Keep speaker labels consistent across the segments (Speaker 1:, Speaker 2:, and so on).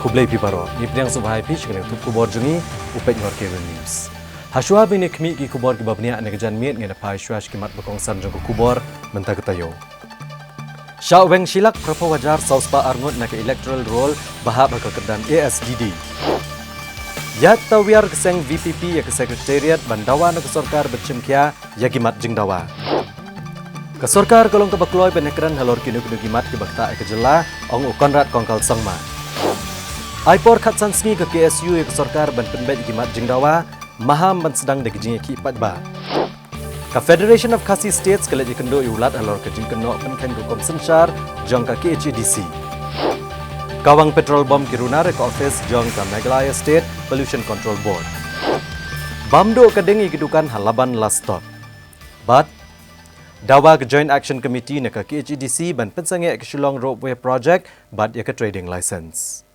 Speaker 1: kublai pibaro ni priang subhai pitch kene tu kubor jungi upet ngor keben news haswa bini khmi ki kubor ki babnia ane jan miet ngene pai shwash ki mat bakong san jong kubor menta ketayo Shao Weng Shilak Prapo Wajar Sauspa Arngut na ke electoral roll bahab ke kedan ASDD Yat tawiar keseng VPP ya ke sekretariat bandawa na ke sorkar bercimkia ya gimat jingdawa ke sorkar kolong ke bakloy benekran halor kinu gimat ke bakta ke jela ong Konrad Kongkal Sangma Aipor khatsan sngi ke KSU ya ke sorkar ban penbet gimat jingdawa maham ban sedang de kijing ki patba ka Federation of Khasi States kala jikendo iulat halor ke jingkeno penken hukum sensar jong ka KHDC Kawang petrol bom kiruna ke office jong ka Meghalaya State Pollution Control Board Bamdo kedengi kedukan halaban last stop but Dawa ke Joint Action Committee na ke KHDC ban pensange ke Shillong Roadway Project but ya ke trading license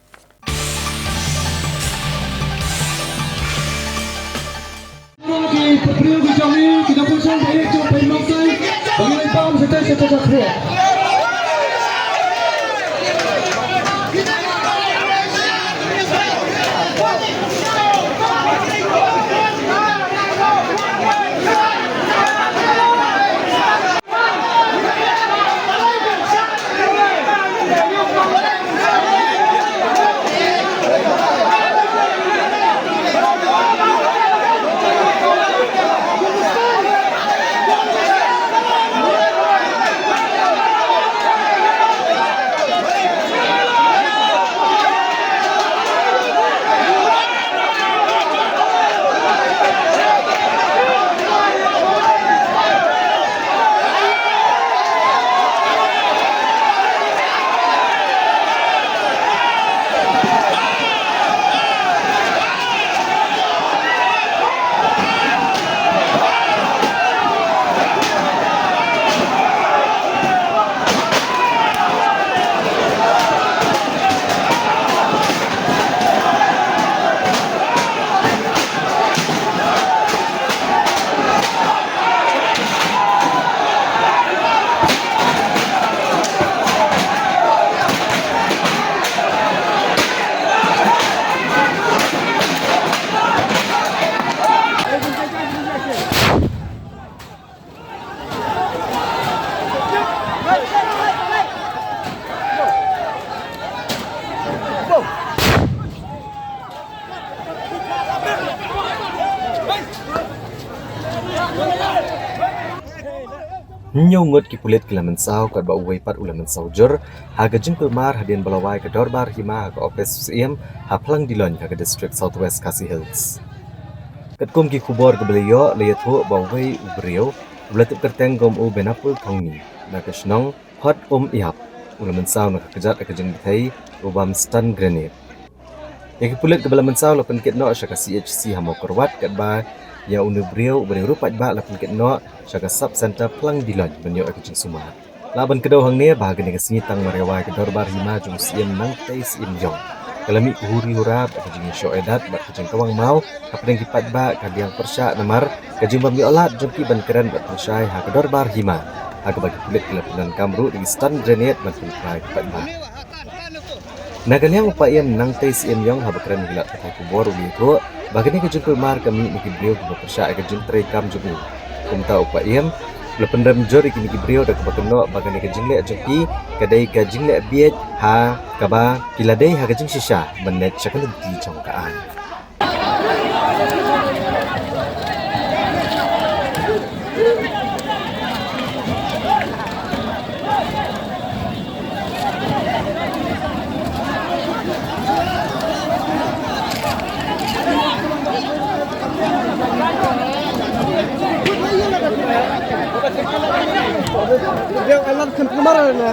Speaker 1: Nyungut ki pulit ki laman saw kat ba uway pat ulaman sawjur haga jengkel mar hadian balawai ke dorbar hima haga office CM haplang dilon haga district Southwest Khasi Hills. Kat kum ki kubor ke beliau liat ho ba uway ubriyo ulatip kerteng gom u benapul thongni na kesnong hot ihap ulaman saw na kejat ke jeng thai ubam stun grenade. Ki pulit ke belaman saw lapan kitno syaka CHC hamo korwat kat ba ya unubriyo berirupat ba lapan kitno syaka sub center plang dilon benyo akijing sumar laban kedau hang ne bahagian ke sini tang marewai ke dorbar hima jung siem nang tai sim jong kalami huri urap akijing syo edat ba kejing kawang mau kapeng kipat ba kadiang persya namar kejing bami olat jung ki ban keren ba persai ha ke dorbar hima aga bagi kulit kelapanan kamru di stun grenade ban kai kipat ba Nagaliang upayam nang tai sim jong ha bakran gilat ka kubor uli ko bagani ke jengkel mar kami niki beliau ke bersya ke jengtre kam jugu kumta upayam lependam jor iki niki beliau dak bakeno bagani ke jengle jeki kadai ke jengle biet ha kaba kiladai ha ke jeng sisa menet sakal di jongkaan
Speaker 2: Yang alat kemarin ya.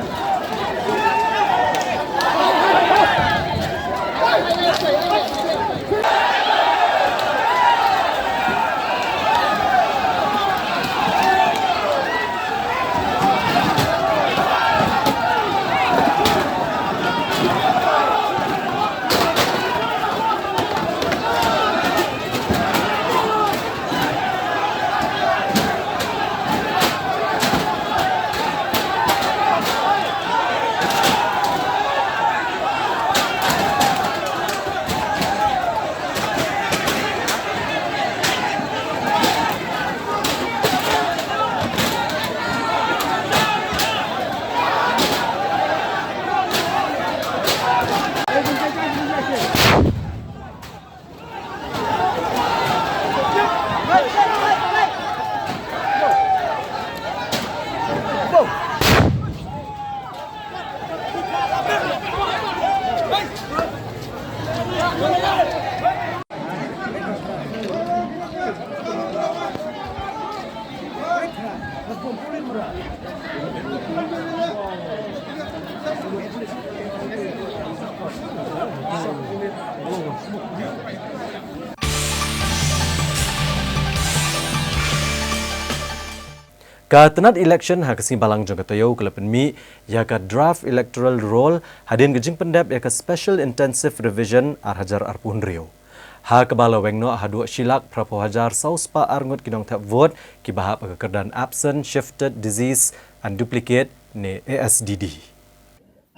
Speaker 1: Tenat election ha kesimbalang jong katoyo kelepen mi ya ka draft electoral roll hadin gejing pendap ya ka special intensive revision hajar arpun rio. Ha kebala wengno hadu silak prapo hajar sauspa arngut kinong tap vote ki bahap kekerdan absent shifted disease and duplicate ne ASDD.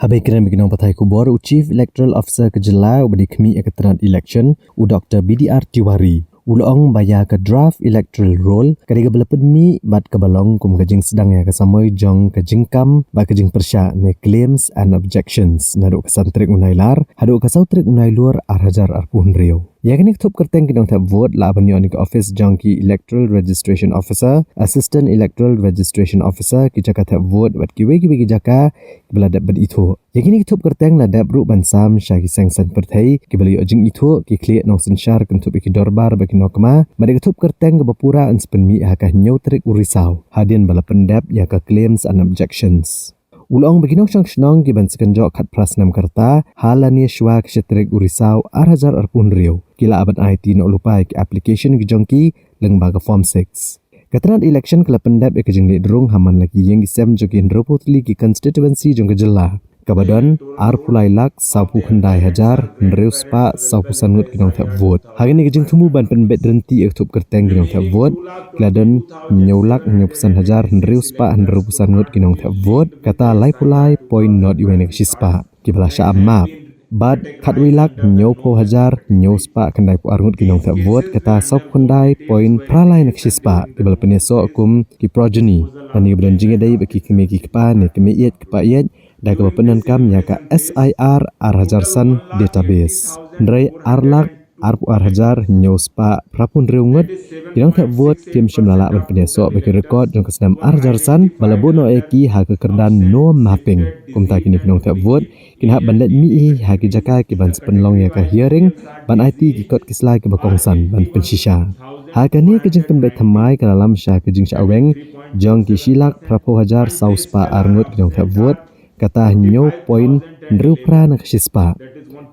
Speaker 1: Habai kena bikinong patai kubor Chief Electoral Officer kejelau badi kemi ya tenat election u Dr. BDR Tiwari. Ulong baya ke draft electoral roll kadiga belapen mi bat kebalong kum kajing sedang ya kesamoi jong kajing kam ba kajing persya ne claims and objections nadu kesantrik unailar hadu kesautrik unailur arhajar arpun rio. Ya kini ketop kerteng kinong tap vote la abanyo ni ke office jong ki electoral registration officer, assistant electoral registration officer ki jaka tap vote bat ki wegi jaka belada bad itu. Ya kini ketop kerteng la dap ru bansam syaki sengsan pertai ki beli ojing itu ki clear nong sensyar kentup iki dorbar bagi nokma bade ketop kerteng ke bapura anspen mi ha ka nyautrik urisau hadin bala pendap ya ka claims and objections. Ulong beginok syang ki ban sekenjok kat prasnam kerta halani sywa kshetrik urisau arhajar arpun rio kila abad IT no lupai ki application ki jongki lengba ke form 6 Ketenat election kala pendap ke jengli derung haman lagi yang gisem jokin repotli ki constituency jong kejela Kabadan arpulai lak sapu kendai hajar nreus pa sapu sangut kinong tap vote hari ni kejeng tumu ban penbet renti ektup kerteng kinong tap vote kladan nyolak nyopusan hajar nreus pa nreus sangut kinong tap vote kata lai pulai point not iwen eksispa kibala sya map bad katwilak nyopo hajar nyospa kendai pu arngut kinong tap vote kata sapu kendai point pralai eksispa kibala peneso kum ki progeny ani bedan jingedai baki kemi ki kepa ne kemi iet kepa iet dan kebenaran kami ya ka SIR Arhajarsan database. Ndrai arlak arpu arhajar nyospa prapun reungut kinong tak vote kim syamlala ban penyesok bagi rekod jong kesenam Arhajarsan balabono eki ha kekerdan no mapping kumta kini kinong tak vote kin hak bandat mi ha ki jaka ki ban sepenlong ya ka hearing ban IT ki kot kislai ke bakongsan ban pensisha. Ha kani kejing penbet thamai ke dalam sya kejing syaweng jong ki silak prapo hajar sauspa arngut kinong tak vote kata nyo point nrupra na ksispa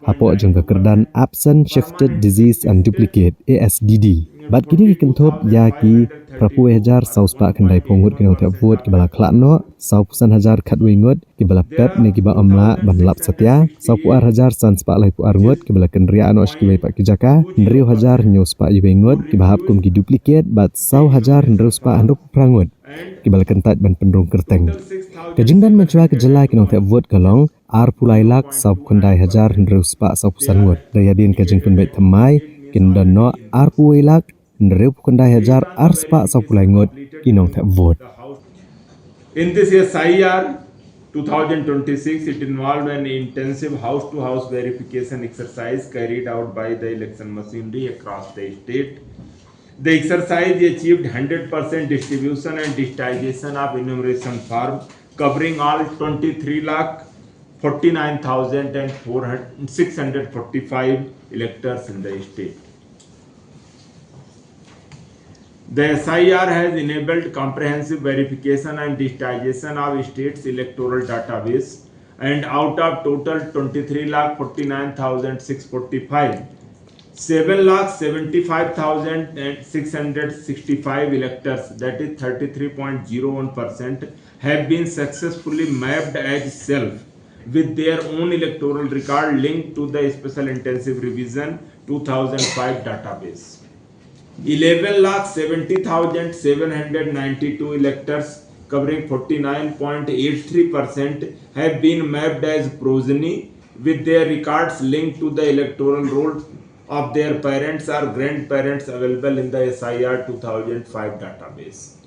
Speaker 1: hapo jong kekerdan absent shifted disease and duplicate ASDD bat kini kentop ya ki prapu hajar sauspa kendai pongut kinong tap vote ki bala klakno saupusan hajar katwingut ki bala pep ne ki ba amla ban lap satya saupu hajar san spa lai pu arngut ki bala kenria ano ki pak ki jaka nriu hajar nyo spa iwengut ki bahap kum ki duplicate bat sau hajar nriu spa anrup prangut ki bala kentat ban pendrung kerteng kejingdan mencua kejelai kinong tap vote kalong ar pulai lak sab kendai hajar nreus pa sapusan ngut dayadin kejing penbet thamai kindan no ar pulai lak nreu kendai hajar ar spa sapulai ngut kinong tap vote.
Speaker 3: In this year's SIR 2026, it involved an intensive house-to-house verification exercise carried out by the election machinery across the state. The exercise achieved 100% distribution and digitization of enumeration form covering all 23,49,645 electors in the state. The SIR has enabled comprehensive verification and digitization of state's electoral database, and out of total 23,49,645, 7,75,665 electors, that is 33.01%, have been successfully mapped as self with their own electoral record linked to the Special Intensive Revision 2005 database. 11,70,792 electors covering 49.83% have been mapped as progeny with their records linked to the electoral roll of their parents or grandparents available in the SIR 2005 database.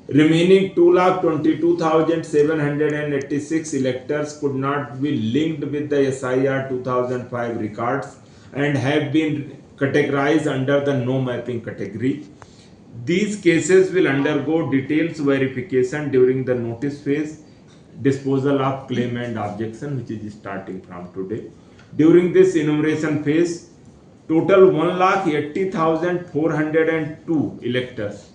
Speaker 3: Remaining 2,22,786 electors could not be linked with the SIR 2005 records and have been categorized under the no mapping category. These cases will undergo details verification during the notice phase, disposal of claim and objection, which is starting from today. During this enumeration phase, total 1,80,402 electors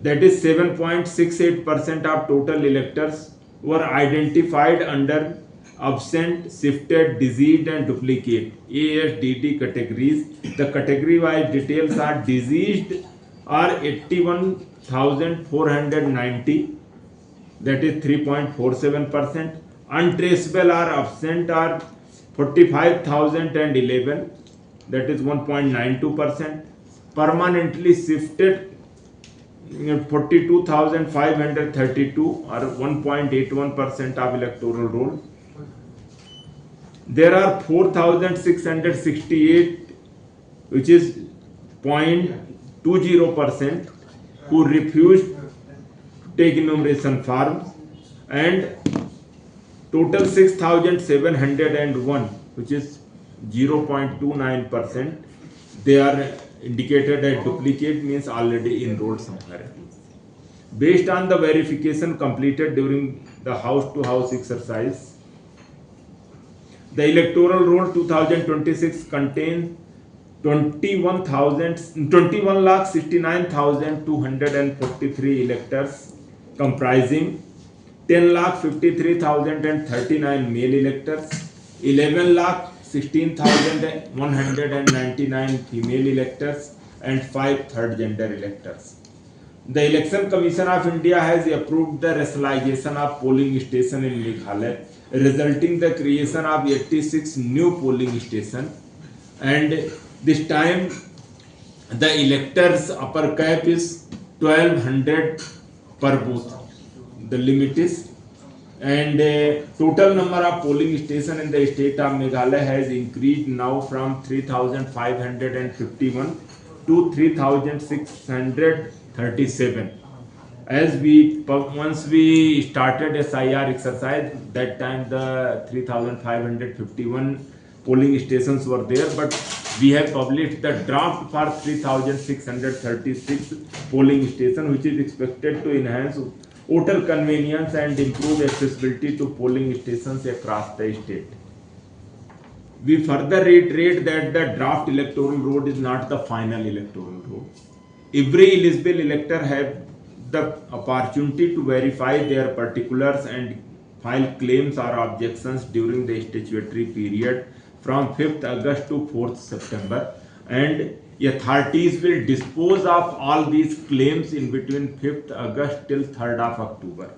Speaker 3: that is 7.68% of total electors were identified under absent, shifted, deceased and duplicate ASDD categories. The category wise details are: deceased are 81,490, that is 3.47%. Untraceable are absent are 45,011, that is 1.92%. Permanently shifted 42,532 or 1.81% of electoral roll. There are 4,668, which is 0.20%, who refused to take enumeration forms, and total 6,701, which is 0.29%. They are indicated as duplicate, means already enrolled somewhere. Based on the verification completed during the house-to-house exercise, the electoral roll 2026 contains 21,69,243 electors, comprising 10,53,039 male electors, 11,16,199 female electors, and 5 third gender electors. The Election Commission of India has approved the rationalization of polling station in Meghalaya, resulting the creation of 86 new polling stations, and this time the electors upper cap is 1200 per booth, the limit is, and total number of polling stations in the state of Meghalaya has increased now from 3,551 to 3,637. As once we started SIR exercise, that time the 3,551 polling stations were there, but we have published the draft for 3,636 polling stations, which is expected to enhance voter convenience and improve accessibility to polling stations across the state. We further reiterate that the draft electoral roll is not the final electoral roll. Every eligible elector have the opportunity to verify their particulars and file claims or objections during the statutory period from 5th August to 4th September, and authorities will dispose of all these claims in between 5th August till 3rd of October.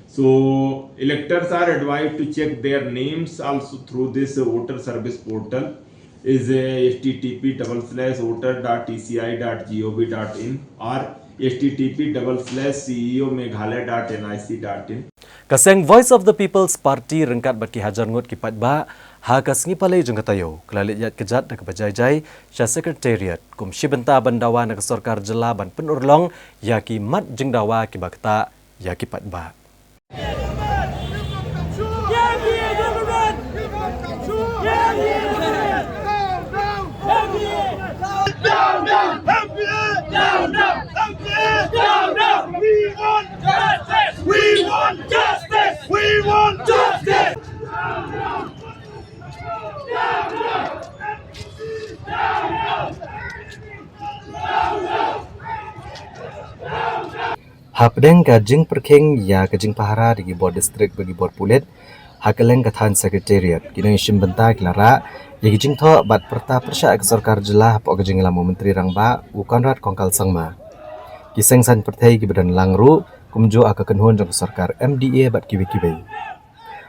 Speaker 3: So electors are advised to check their names also through this voter service portal, is http://voter.eci.gov.in or http://ceomeghalaya.nic.in.
Speaker 1: Kaseng Voice of the People's Party rengkat baki hajar ngut kipat ba ha kasngi palai jeng katayo kelalit yat kejat dak bajai-jai sya secretariat kum shibenta bandawa nak sorkar jela ban penurlong yaki mat jeng dawa ki bakta ya kipat ba. Hapdeng kajing perking ya kajing pahara di board distrik bagi board pulit hakeleng kathan secretariat kini isim bentak lara ya kajing tho bat perta persya sorkar jelah pok kajing lamu menteri rangba ukonrat kongkal sangma kiseng san pertai ki badan langru kumjo akakenhon jong sorkar MDA bat kiwi-kiwi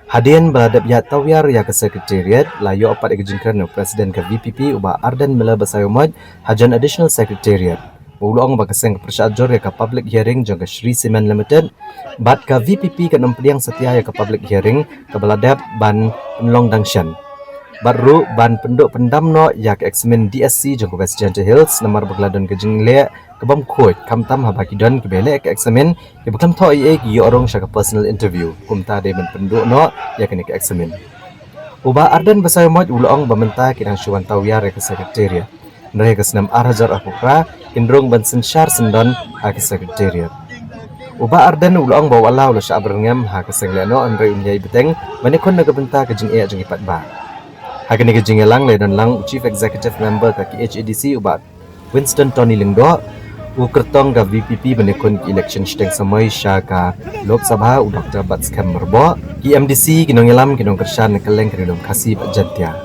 Speaker 1: hadian beladap ya tawyar ya ke secretariat layo opat kajing kran presiden ke VPP uba Ardan Mela Basayomod hajan additional secretariat Ulong bagaseng kepercayaan jor ya ke public hearing jangka Shri Cement Limited bat ke VPP ke peliang setia ya ke public hearing ke beladap ban penlong dangshan baru ban penduk pendamno ya ke eksamen DSC jangka West Gentle Hills nomor begladon ke jengle ke bam khoi kamtam habakidon ke bele ke eksamen ke bekam tho ie ki orong sya ke personal interview kumta de ban penduk no ya ke eksamen uba Ardan Basayomod ulong bamenta kirang syuan tawyar ya ke sekretariat mereka senam arhajar apukra indrong bansen syar sendon ha ke sekretariat uba Ardan ulong bawa Allah ulo syab rengam ha ke sengleno andre unyai beteng manekon naga benta ke jeng jeng ipat ba ha ke nege jeng lang le dan lang chief executive member ke HADC uba Winston Tony Lingdo Ukertong ga VPP benekun ki election steng samai syaka Lok Sabha u Dr. Bats Kammerbo ki MDC kinongelam kinong kershan nekeleng kinong kasih jantia.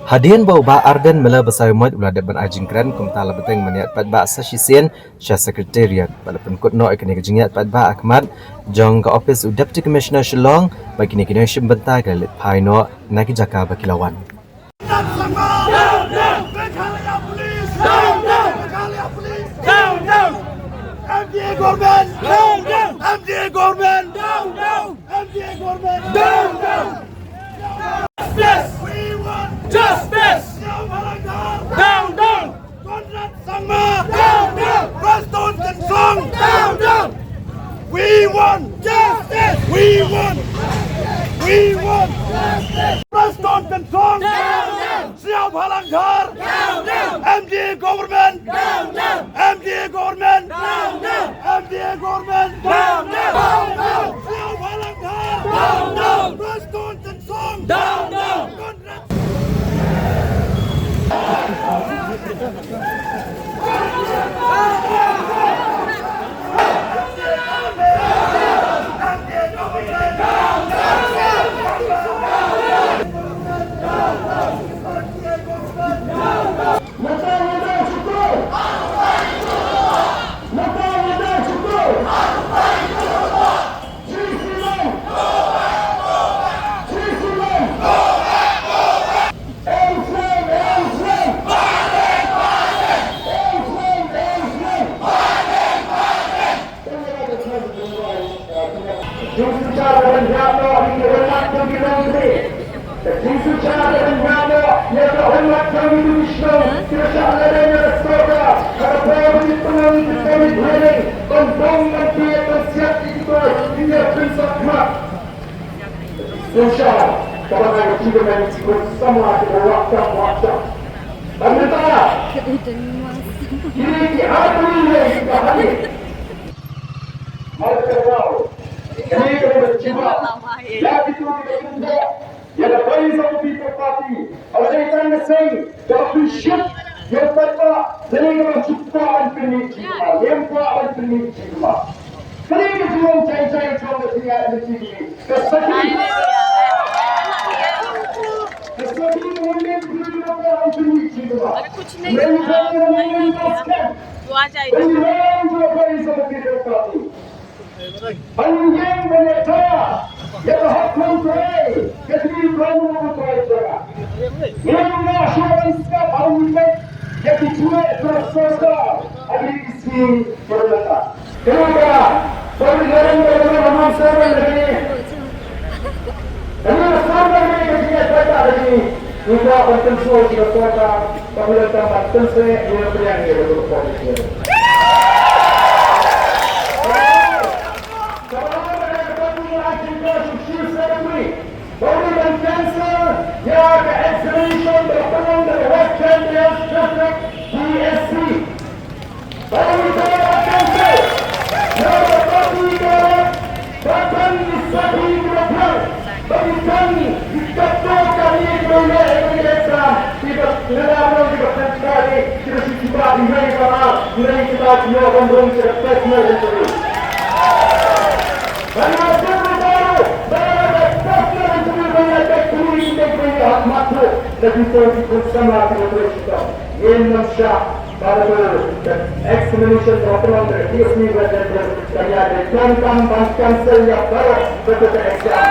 Speaker 1: Hadian bau ba Arden mela besar mat ulah deban ajingkran kumta la beteng maniat pat ba sasisen sya sekretariat balapun kutno ikene kejingat pat ba Ahmad jong ka office u Deputy Commissioner Shillong bagi ni kini syembenta ka lit paino naki jaka bakilawan.
Speaker 2: MDA government! Down, down! MDA government! Down, down! MDA government! Down, down! Justice! We want justice! Down, down! Conrad Sangma! Down, down! Preston Tensong! Down, down! We want justice! We want justice! Preston Tensong! Down, down! Xiao Phalanghar! Down, down! MDA government! Down, down! MDA government! Down, down! MDA government! Down, down! Down, down! Xiao Phalanghar! Down, down! Preston Tensong! Down, down! Conrad
Speaker 4: कुछ नहीं तो आ जाएगा
Speaker 2: Panjang Malaysia, yang hak kontrol, kediri kamu kontrol. Yang nasional ska parulikan, yang diculik berasal dari isi perlata. Kenapa? Perjalanan dalam masa ini, dalam masa ini kita kata ini, kita bertensuh kita kata, pemerintah bertensuh yang berani berpolitik. Bowling Cancer, yeah, the exhibition, the Bowling the West Champions District, DSC. Bowling Cancer, yeah, the Batan is Sabi Grapple, Batan is Kato Kali Grole, Exam, Tiba Nilabro, Tiba Sentari, Tiba Tiba, Nilai Kanal, Nilai Tiba, Nilai Bandung, Tiba Personal Injury. Lebih bersama dengan kita. Ini masyarakat pada examination program dari TSM Belajar dari ada tentang bahkan saya baru betul exam.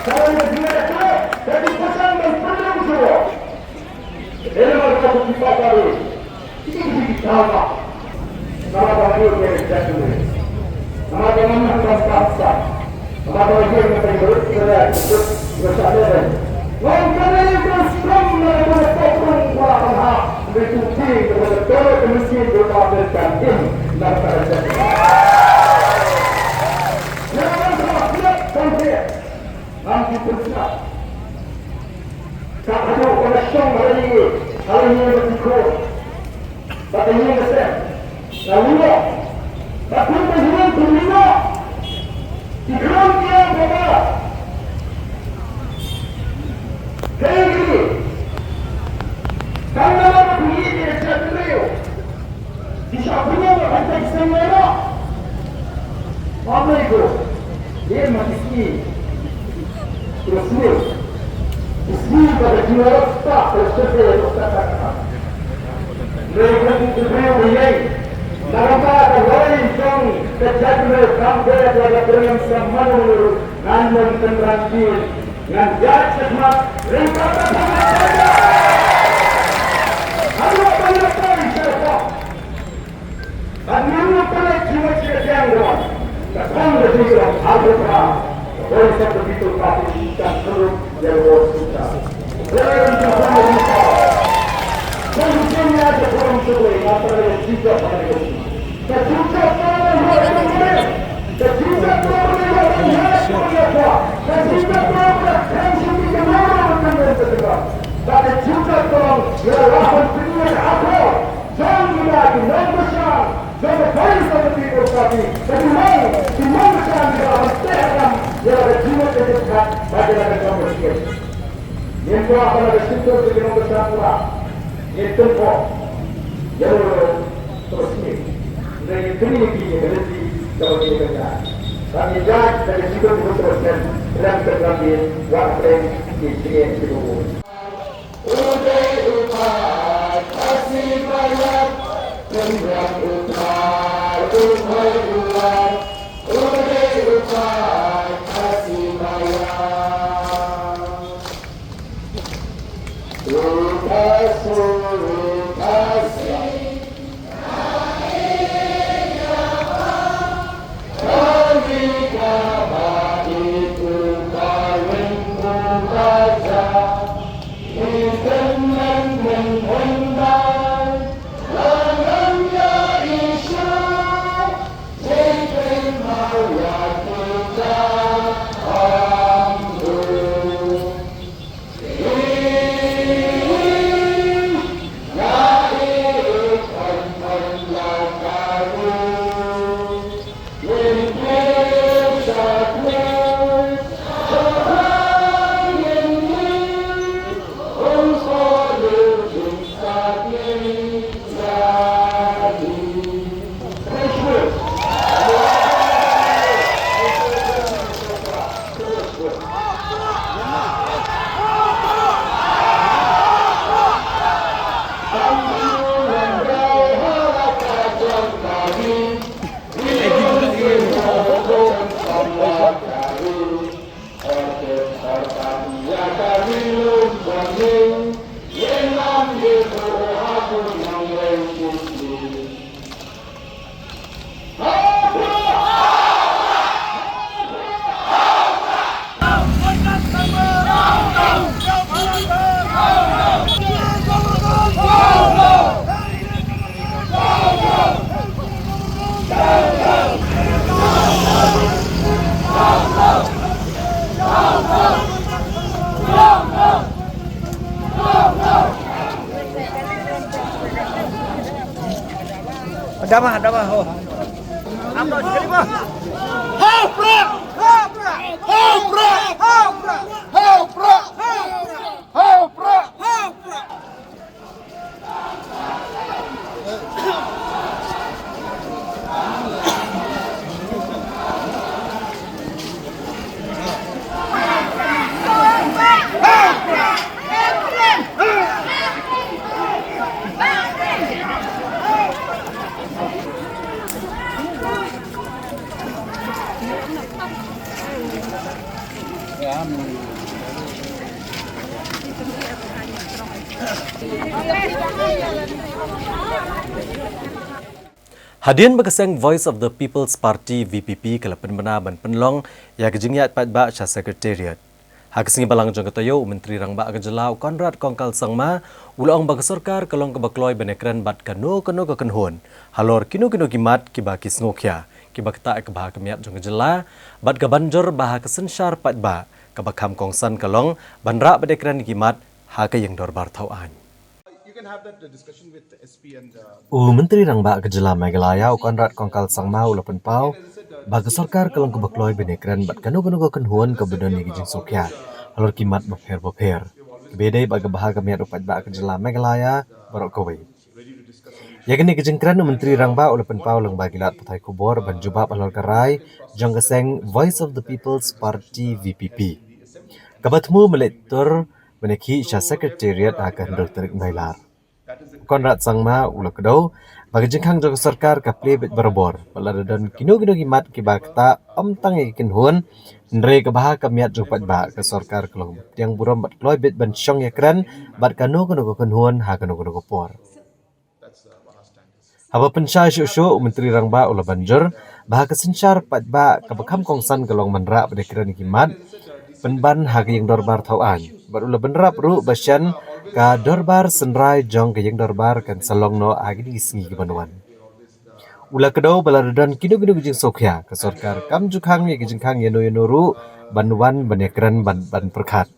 Speaker 2: Kalau ini dia jadi pesan dan program juga. Ini mereka kita baru. Ini sama. Nama baru dari exam. Nama dengan bangsa. Nama baru yang terbaru kita bersama. Walaupun itu semua berpokong wahana bertuti kepada todo komisi berkabarkan ini dan terjadi. Jangan terlalu sampai nanti bersiap. Tak ada koneksi hari ini berikut. Tak ini besar. Lalu, tak pun berjuang terima. Ikram dia berapa? Hey, karena aku ini tidak serius. Bisa punya banteng semua. Apa itu? Dia mati. Terus इसलिए बदलता प्रस्तुत होता था लेकिन दूसरे भैया लगातार लड़ाई जंग के जग में काम किया जाएगा प्रेम सम्मान नानमन Sankranti yang jahat khidmat ringkatan Allah menyertai siapa dan menyertai jiwa kesehatan dan kesehatan al-Quran oleh sebab itu kami kita terus berdoa kita Solusinya ada orang sesuai antara tiga pada ini. Ketika orang berada ketika orang berada ketika orang tensi di mana orang berada tapi juga orang melawan dunia apa jangan lagi nombor jangan kali seperti itu tapi di mana dalam sehat yang ada jiwa kedekat bagi kita manusia. Yang apa ada situ di nombor satu itu kok jalur terus ini dari Trinity energi kalau kita lihat kami jahat dari situ teruskan dalam tergambil waktu di sini itu udah upah kasih banyak udah upah udah upah kasih banyak
Speaker 4: Ada mah. Oh. Apa sekali mah?
Speaker 1: Hadian berkeseng Voice of the People's Party VPP kala penbena ban penlong ya kejingyat patba cha secretariat. Hakesingi balang jong ketoyo Menteri Rangba Kejelau Konrad Kongkal Sangma ulang bag sarkar kalong kebakloi benekran bat kano ke kenhon. Halor kino gimat kiba kisngokya. Kiba kata kebah kemiat jong kejela bat gabanjor bah kesensyar patba kabakam kongsan kalong banra benekran gimat hake yang dorbar tauan. Menteri Rangba Kejelau Meghalaya Konrad Kongkal Sangma ulapan pau bagi sarkar kalong kebakloi benekran bat kano ke kenhuan ke bedon yang gijing sokya alur kimat bapher kebedai bagi bahaga miat upat ba Kejelau Meghalaya barok kowe Yakni kejengkran Menteri Rangba oleh penpau leng bagilat Patai Kubor ban jubab alor karai jang keseng Voice of the People's Party VPP. Kabatmu meletur meneki isya sekretariat akan dokter Mailar. Konrad Sangma ulah kedau bagi jengkang jang sarkar kaple bet berbor baladadan kino-kino gimat kibakta amtang ikin huan nre kebaha kamiat jumpat ba ke sarkar kelong yang buram bat kloy bet ban syong yakran bat kano-kano huan ha kano-kano por. Haba pensya syuk-syuk Menteri Rangba ulah banjur baha kesensyar pat ba kabakam kongsan kelong manra pada kiran kimat penban hagi yang dorbar tauan. Bat ulah benrap ru basyan ka dorbar senrai jong ke yang dorbar kan salong no hagi di sengi kebanuan. Ulah kedau baladadan kino-kino gijing sokya ke sarkar kam jukhang ye gijing khang yeno ru banuan banekran ban perkat.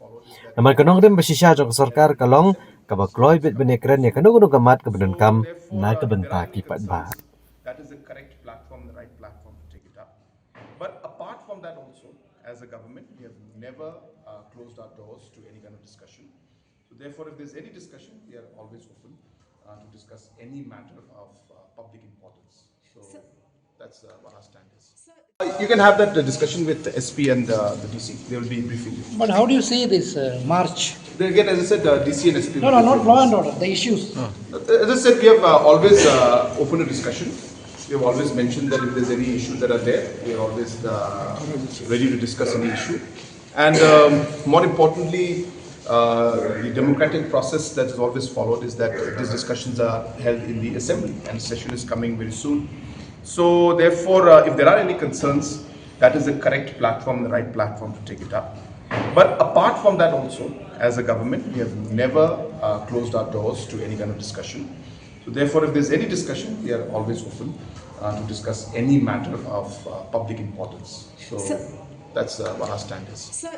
Speaker 1: Naman kanong dem basisya jong ke sarkar kalong kabakloy bet benekran ya kano-kano gamat kebenan kam na kebenta kipat ba.
Speaker 5: That is the correct platform, the right platform to take it up. But apart from that also, as a government, we have never closed our doors to any kind of discussion. So therefore, if there's any discussion, we are always open to discuss any matter of public importance. So that's what our stand is. You can have that discussion with the SP and the DC. They will be briefing you.
Speaker 6: But how do you see this march?
Speaker 5: Again, as I said, DC and SP.
Speaker 6: No, not law and order, the issues.
Speaker 5: As I said, we have always opened a discussion. We have always mentioned that if there's any issues that are there, we are always ready to discuss any issue. And more importantly, the democratic process that is always followed is that these discussions are held in the assembly, and session is coming very soon. So therefore, if there are any concerns, that is the correct platform, the right platform to take it up. But apart from that also, as a government, we have never closed our doors to any kind of discussion. So therefore, if there's any discussion, we are always open to discuss any matter of public importance. So that's what our stand is.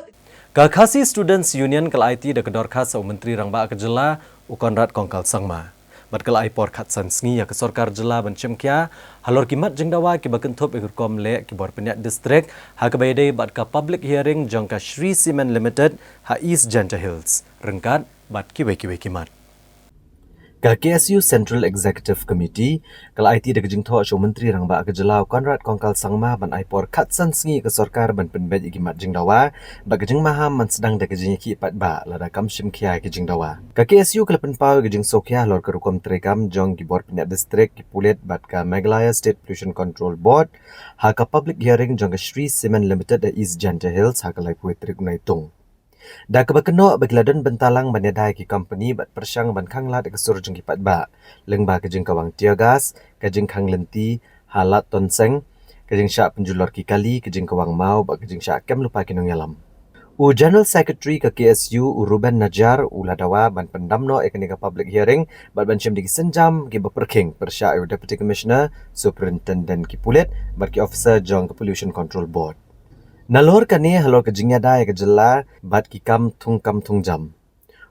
Speaker 1: Kakasi Students Union kal IT da kedor khas au Menteri Rangba kejela Konrad Kongkal Sangma. Bat kal aipor khat san sngi ya ke sarkar jela ban chemkia halor kimat jengdawa ki bakenthop ikur kom le ki bor penyak district ha ke bayde bat ka public hearing jangka Shri Cement Limited ha East Janta Hills rengkat bat ki weki kimat. Ka KSU Central Executive Committee kal IT da kejing tho show Menteri Rangba kejela Konrad Kongkal Sangma ban aipor khat san sngi ke sarkar ban penbet ikimat jengdawa ba kejing maham man sedang da kejing ki pat ba lada kam shimkhia kejing dawa. Ka KSU kelapan pau kejing sokya lor kerukom trekam jong ki bor penyak district ki pulet bat ka Meghalaya State Pollution Control Board ha ka public hearing jong ka Shri Cement Limited da East Janta Hills ha ka lai puitrik unaitung. Da kabakeno bagladan bentalang banyadai ki company bat persyang ban khanglat kesur jeng kipat ba lengba kejeng kawang tiagas kejeng khang lenti halat tonseng kejeng syak penjulor ki kali kejeng kawang mau ba kejeng syak kem lupa kinong yalam. General Secretary ke KSU Ruben Najar uladawa ban pendamno ekani ka public hearing bat ban chem di senjam ki beperking persyak Deputy Commissioner Superintendent ki pulet bat ki officer jong ke Pollution Control Board. Nalor kani halor kejingnya dai kejela bat ki kam tung jam.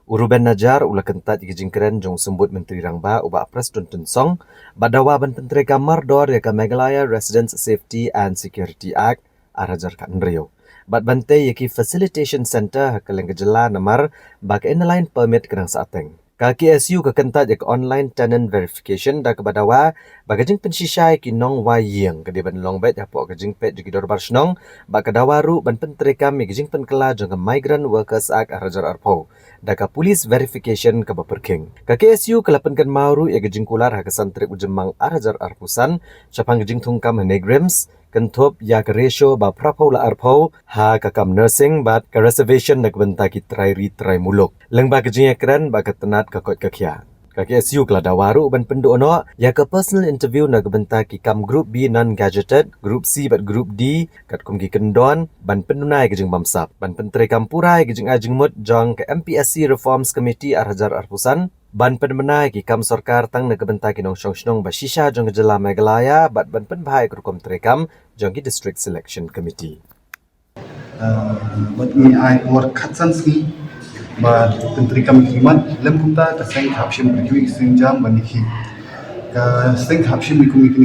Speaker 1: Ruben Najar ulah kentat kejingkeren jong sembut Menteri Rangba uba pres tuntun song badawa ban pentre kamar dor ya ka Meghalaya Residents Safety and Security Act arajar ka nrio. Bat bante yaki facilitation center hakaleng kejela namar bak inline permit kenang saateng. Ka KSU ka kentat yak online tenant verification da kebadawa bagajing pensisai ki nong wayeng ke ban longbet apo gajing pet jigi dorbar snong ba kadawaru ban pentrekam gajing penkela jong Migrant Workers Act arajar arpo da ka police verification ka baperking. Ka KSU kelapan kan mauru ya gajing kular ha kesantrik ujemang arajar arpusan chapang gajing tungkam negrims kentop ya ke ratio ba prapau la arpau ha kakam nursing bat ke reservation nak benta ki trai muluk lengba kejing ekran ba ketenat kakot kakia ka KSU kala dawaru ban pendu ono ya ke personal interview nak benta ki kam group B non gadgeted group C bat group D kat kum ki kendon ban penunai kejing bamsap ban pentre kampurai kejing ajing mut jong ke MPSC Reforms Committee arhajar arpusan ban penmenai ki kam sarkar tang nak benta ki nong shong basisha jong jela Meghalaya bat ban penbhai kerukom trekam jong ki District Selection Committee.
Speaker 7: But me I work khatsan ski but pentri kami himat lem kumta ka seng hapshim ki sinjam baniki ka seng hapshim ki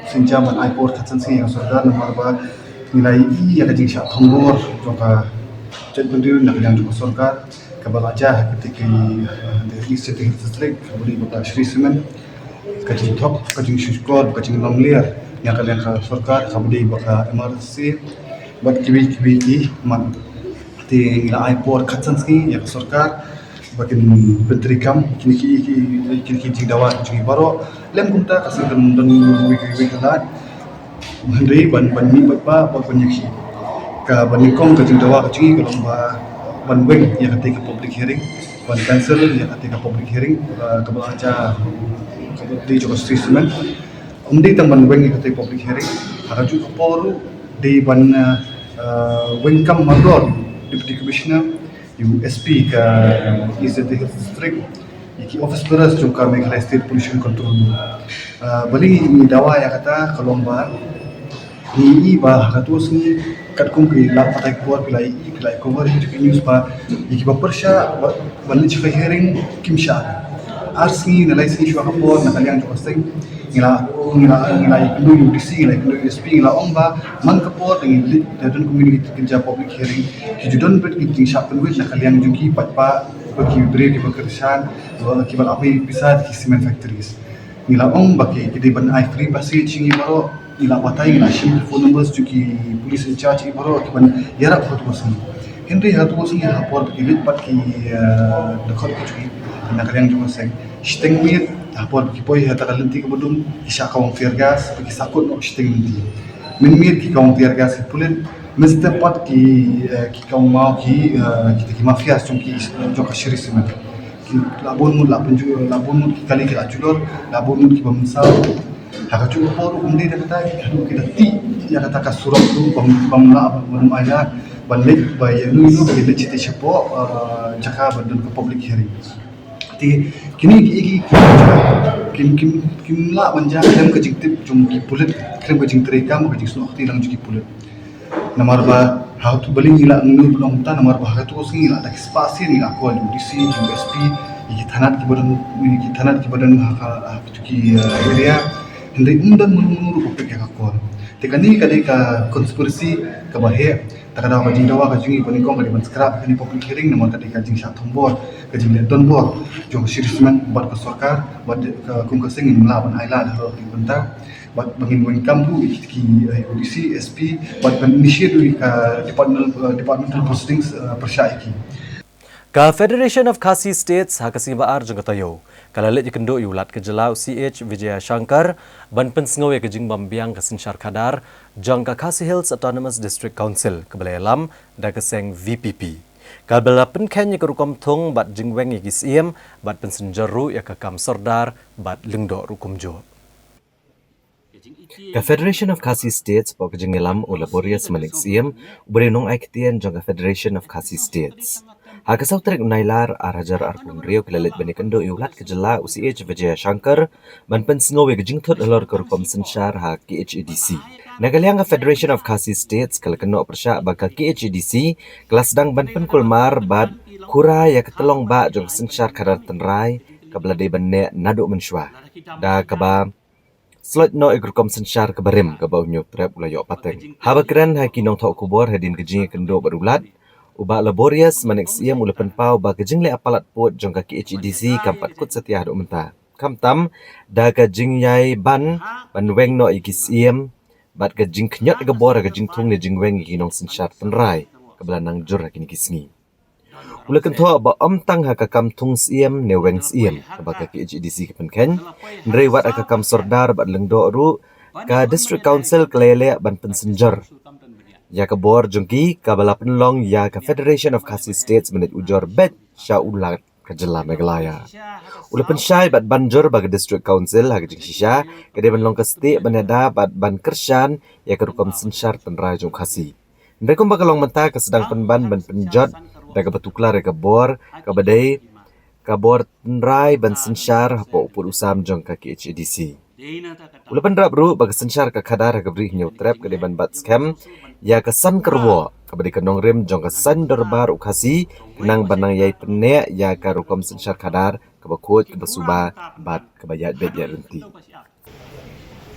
Speaker 7: sinjam ban I work khatsan ski yang sarkar namar ba nilai I ya ka jing sha thongbor jong ka jet bendu nak yang jong sarkar kabalaja ketika di East District beri bapa Shri Cement kajing thok kajing syukor kajing longlir yang kalian sarkar kabdi baka MRC buat kiwi ki man ti la airport katsanski yang sarkar bakin menteri kam kini dawa cungi baro lem kumta kasih dan wiki kalat Henry ban mi ba nyaki ka ban kong ka dawa cungi kalau ban wing yang ketika public hearing ban cancel yang ketika public hearing kabel aja di Joko Statement umdi tang ban wing yang ketika public hearing akan juga poru di ban wing kam mandor deputy commissioner USP ka Eastern District iki office beras juga Meghalaya State Pollution Control bali ni dawa ya kata kalomba ni ba katus ni kat kum ki la patai kuat pilai cover di news pa iki ba persya bali chika hearing kimsha arsi nalai sini shwa kapor na kaliang jo sing ngila ikundu UDC ngila ikundu USP ngila omba man kapor dengan dan community kerja public hearing hijudon bet ki sharpen wit na kaliang juki patpa bagi beri ki pekerjaan ki bal api bisa di cement factories ngila baki kidi ban I free passage ngi baro ngila watai ngila shim phone numbers juki police in charge baro ki ban yarak foto bosan Henry hatu bosan ya hapor ki lit pat ki dekat ki juki na kaliang jo sing steng mit hapor ki poi hata kalenti ke bedum isha kawang tear gas pergi sakut no steng nanti min ki kawang tear gas pulen mesti pat ki kawang mau ki kita ki mafia ki jo ka shiri semen ki labun mud ki kali ki ajulor labun mud ki bamsal haka chu por undi da kata ki dati ya kata ka surok tu bamla belum ada balik by nu ki le chite chapo jaka bandun ke public hearing kini kim la manja klem ke jiktip jum ki pulit klem ke jing terekam ke jing sunokti lang juki pulit namar ba how to bali ngila ngunu belum ta namar ba hatu singi la dak spasi ni aku UDC USP ki thanat ki badan ha ki area hindi undan munuru ko pe ka ko tekani ka konspirasi ka bahe takada ka jing dawa ka jingi bani kong ka di scrap ni public hearing namar ka jing sha thombor ka jing don bor jong sirisman buat ke sarkar buat kum ka sing melawan aila da di bentar buat bangin wing kampu ki UDC SP buat initiate ka departmental postings persyaiki
Speaker 1: Ka Federation of Khasi States hakasi baar jeng katayo kalalet ikendo yulat ke jelau CH Vijaya Shankar ban pensngau ke jing bambiang ke Sinshar Khadar jang ka Khasi Hills Autonomous District Council ke Belayalam da ke seng VPP kabela penken ke rukom thong bat jing weng ki siem bat pensenjaru ya ke kam sardar bat lingdo rukum jo Ka Federation of Khasi States po ke jing elam o laborious malik siem berenong aiktian jang ka Federation of Khasi States Hakasau trek nailar arajar arpun rio kelalit bani kendo iulat ke jela UCH Vijaya Shankar ban pensngau ke jingthot alor ke rukom Sinshar ha KHEDC. Nagaliang Federation of Khasi States kala keno persya baka KHEDC kelas dang ban penkulmar bad kura ya ketelong ba jong Sinshar Khadar tenrai kablade banne nado menshwa. Da kaba Slot no igrukom Sinshar kebarim kabau nyop trep ulayo pateng. Habakran ha kinong thok kubor hadin ke jing kendo berulat Uba laborious manik siam ula penpau ba kejing le apalat pot jong ka KHEDC kampat kut setiah dok menta. Kamtam da kejing yai ban weng no iki siam bat kejing knyat ke bor kejing tung ne jing weng iki nong Sinshar tenrai kebelanang jur kini kisngi. Ula kentho ba tang ha ka kam tung siam ne weng siam ba ka KHEDC ke penken ndrei wat ka kam sordar bat lengdo ru ka district council kelele ban pensenjar ya ke bor jengki kabala penlong ya ke Federation of Khasi States menit ujor bet sya ulat ke jela Meghalaya. Ula pensyai bat banjur bagi district council ha jeng shisha kede penlong ke stik beneda bat ban kersyan ya ke rukom Sinshar tenrai jong Khasi. Ndekom bakalong menta ke sedang penban ban penjot da ke betuklar ke bor ke badai ke bor tenrai ban Sinshar hapo upur usam jong ke KHEDC. Ula pendrap ru bagi Sinshar ke Khadar ke beri nyau trap ke deban bat scam ya kesan kerwo kabadi kenong rim jong kesan derbar ukasi kenang banang yai penek ya ke rukom Sinshar Khadar ke bakut ke basuba bat ke bayat bet ya renti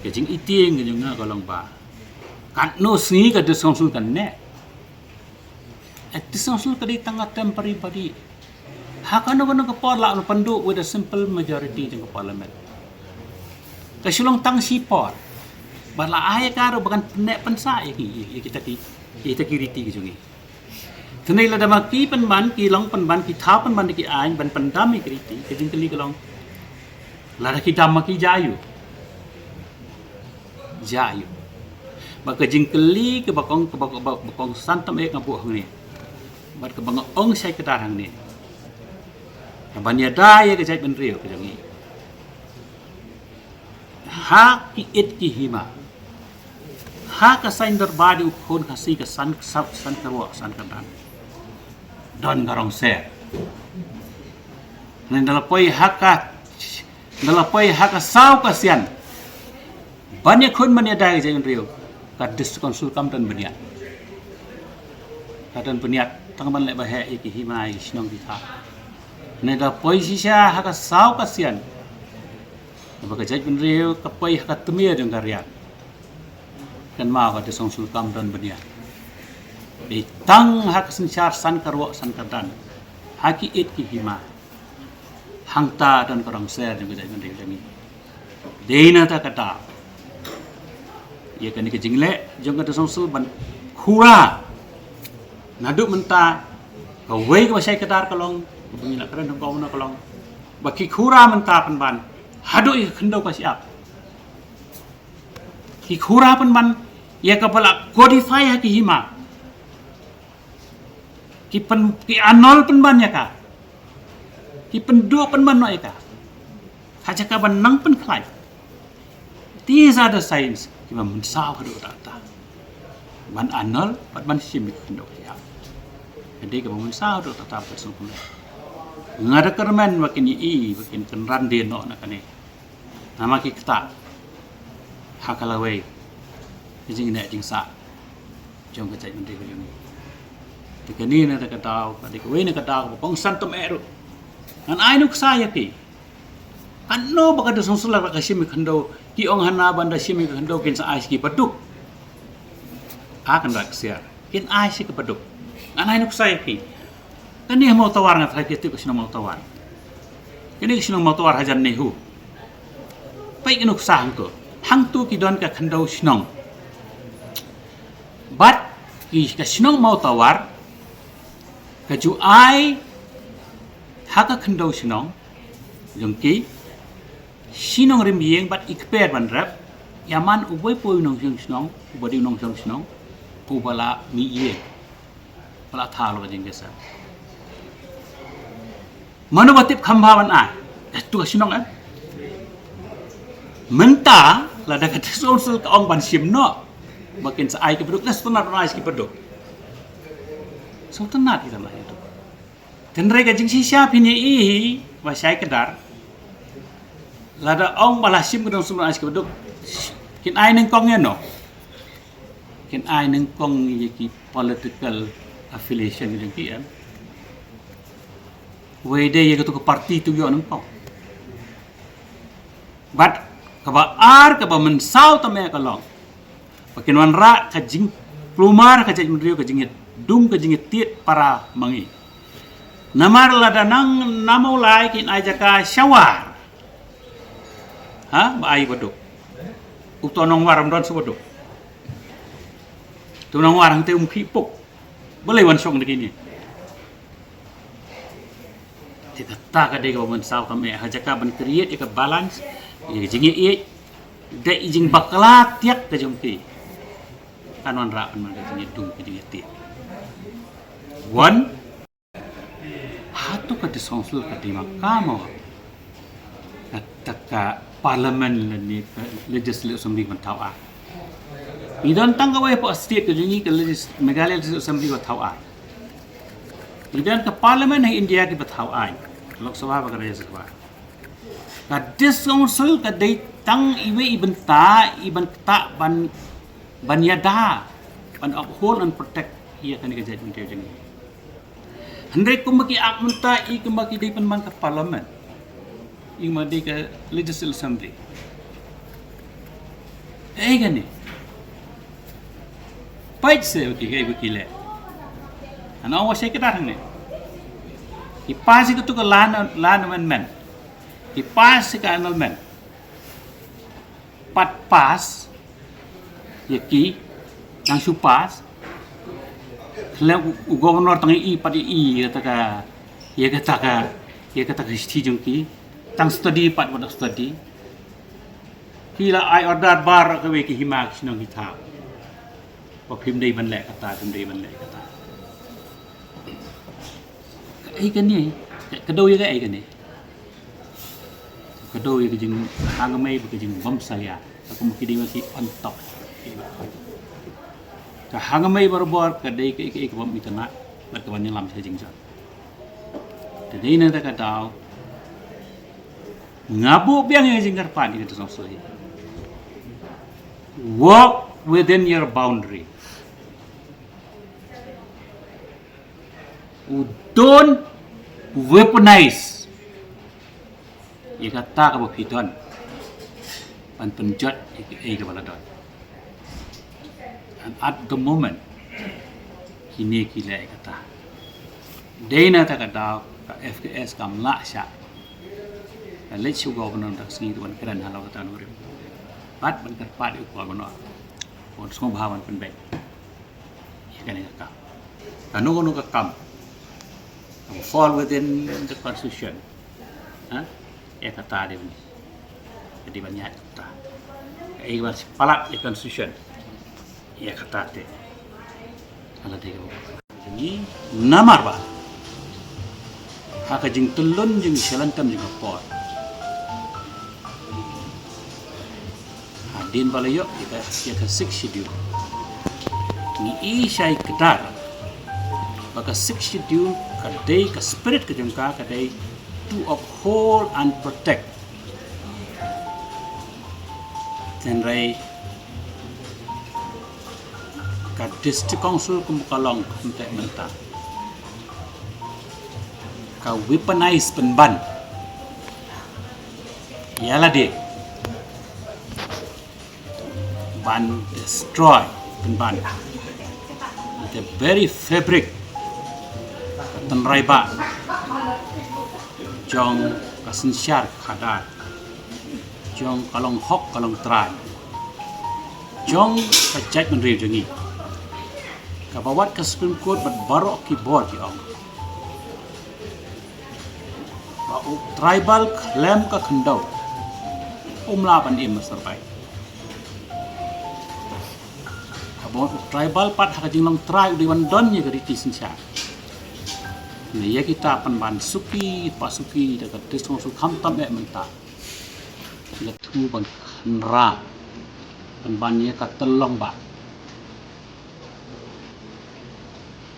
Speaker 8: ke jing itieng ke jong kalong ba kan no singi ke disongsul kan ne disongsul ke di tengah temporary body hakano ke por la pandu with a simple majority jong parliament Kasulong tang sipor. Bala ay karo bakan penek pensa kita kiriti ke jungi. Tenai la dama ki penban ki long penban ki tha penban ki ain ban pendam kiriti ke jing keli kelong. La ki dam ki jayu. Baka jing keli ke bakong santam ek ngabu hang ni. Bat ke bang ong sai ke darang ni. Banya daya ke jai ben rio ke jungi. Ha ki it ki hima. Ha ka sain darbadi ukon kasi ka san karwa san kandan. Don garong ser. Nan dalapoi haka sau kasian. Banyak kun mania dai jangan rio. Kadis konsul kam dan beniat. Kadan beniat tangan lek bahe iki himai sinong kita. Nan dalapoi sisa haka sau kasian. Baka jai ben rio kapoi haka temia jang karya. Kan mau kada song sulkam dan beniat. Tang hak sencar san karwa san kadan. Haki it ki hima. Hangta dan korang ser juga jai ben rio jangi. Deina ta kata. Ya kan ke jingle jong kada song sul ban khura. Naduk menta kawai ke basai kedar kalong bumi nak keren kau na kalong. Baki khura menta penban. Hadu khendau ka siap. Ki khura penban ya kapala codify haki hima. Ki anol penban ya ka. Ki pendu penban no ya ka. Haja ka ban nang pen klai. These are the signs kita mensau hadu data. Ban anol ban sim khendau ya. Jadi kita mensau hadu data bersungguh. Ngada kerman makin makin kenran dia no nak ni. Nama kita hakalawai jing nak jing sa jong ka cai menteri ko ni tikani na ta kataw ka dikwe na kataw ko pong santom ero an ai nuk saya ki anno baka do sungsula ka simi khando ki ong hana banda simi khando kin sa ai ki paduk akan rak sia kin ai si ka paduk an ai nuk saya ki kani mau tawar na thai ki ko sino mau tawar kini sino mau tawar hajan nehu pai inuk sang ko hang tu ki don ka khando sinong but ki ka sinong mau tawar ka ju ai ha ka khando sinong jong ki sinong rim yeng but ikper ban rap yaman uboi poi nong jong sinong ubadi nong jong sinong ubala mi ye pala thalo jing gesa mano batip khambawan a tu sinong an menta la da kata sul ka ong ban sim no makin sa ai ke produk nas tunat rais ki produk so tunat kita lah itu tenre ka jing sisa pini i wa sai kedar la da ong bala sim ka sul rais ki produk kin ai neng kong no kin ai neng kong ye ki political affiliation jing ki an we de ye ka tu parti tu yo neng kong but kaba ar kaba mensau tame kalong pakin wan ra ka jing plumar ka jing mrio ka jing dum ka jing tiet para mangi namar la danang namau lai kin ajaka syawar ha ba ai bodok utonong waram don subodok tunong warang te khipuk boleh wan song begini kita tak ada ka mensau kame hajaka ban create ka balance jing ye da jing bakla tiak ka jongki kanon ra kan ka jing dung ka jing tiak one hatu ka disongsul ka di makamo ka parlimen ni legislative assembly man tau a idan tang ka we po state ka jing ka Meghalaya legislative assembly ka tau a idan ka parlimen hai India ki batau ai Lok Sabha ka Rajya Sabha ka disongsul ka dai tang iwe ibenta ban yada ban uphold and protect ia kan ka jai menteri jeng handai kumaki akmunta I kumaki dai pan ka parliament I madi ka legislative assembly gani pait se ki ke bukile ana wa sai ka darang ne ipasi ka tu ka lan amendment ipasi ka annulment pat pas yaki nang supas kalau gubernur tangi i pat i kata ka ya kata kristi jungki tang study pat bodak study kila ai order bar ka we ki himak sinong hita pa phim dei ban le kata ai kan ni kedau ya ai kan ni kedau ya jing agamai ke jing bom saya aku mesti dia masih on top ka hangamai barbor ka dei ke bom itana bat ka ban lam sa jing sa tadi na ta ka tao ngabu biang yang jing karpan ni tu so walk within your boundary. Don't weaponize. Ia kata kamu hidup, pan penjat ia kebaladon. And at the moment, kini kila ia kata. Dena tak kata FKS kam laksa. Let's you go on tak sini tuan keren halau kata nurim. Pat ban kerpat itu kuat benar. Pun semua bahawan pun baik. Ia kan ia kata. Kanu kam. Fall within the constitution. Ia kata dia ni. Jadi banyak kata. Ia masih palak the constitution. Ia kata dia. Kalau dia jadi namar bah. Hak jing telun jing selantam jing pot. Din balayo kita six schedule. Ni isai kedar. Maka six schedule kadai ka spirit ke jengka kadai to uphold and protect. Tenrai ka district council kumkalong untuk mentah. Ka weaponize penban. Ialah dia ban destroy penban the very fabric tenrai ba jong kasensyar khadar jong kalong hok kalong trai jong kajat menri jengi kabawat ke Supreme Court bat barok ki board ki ong ba tribal claim ka khandau umla ban im serbai tribal pat hak jinglong try di wandon ye gari tisinsa ne ya kita panban suki pasuki dekat distro su khamtam menta le thu bang ra panban ye ka telong ba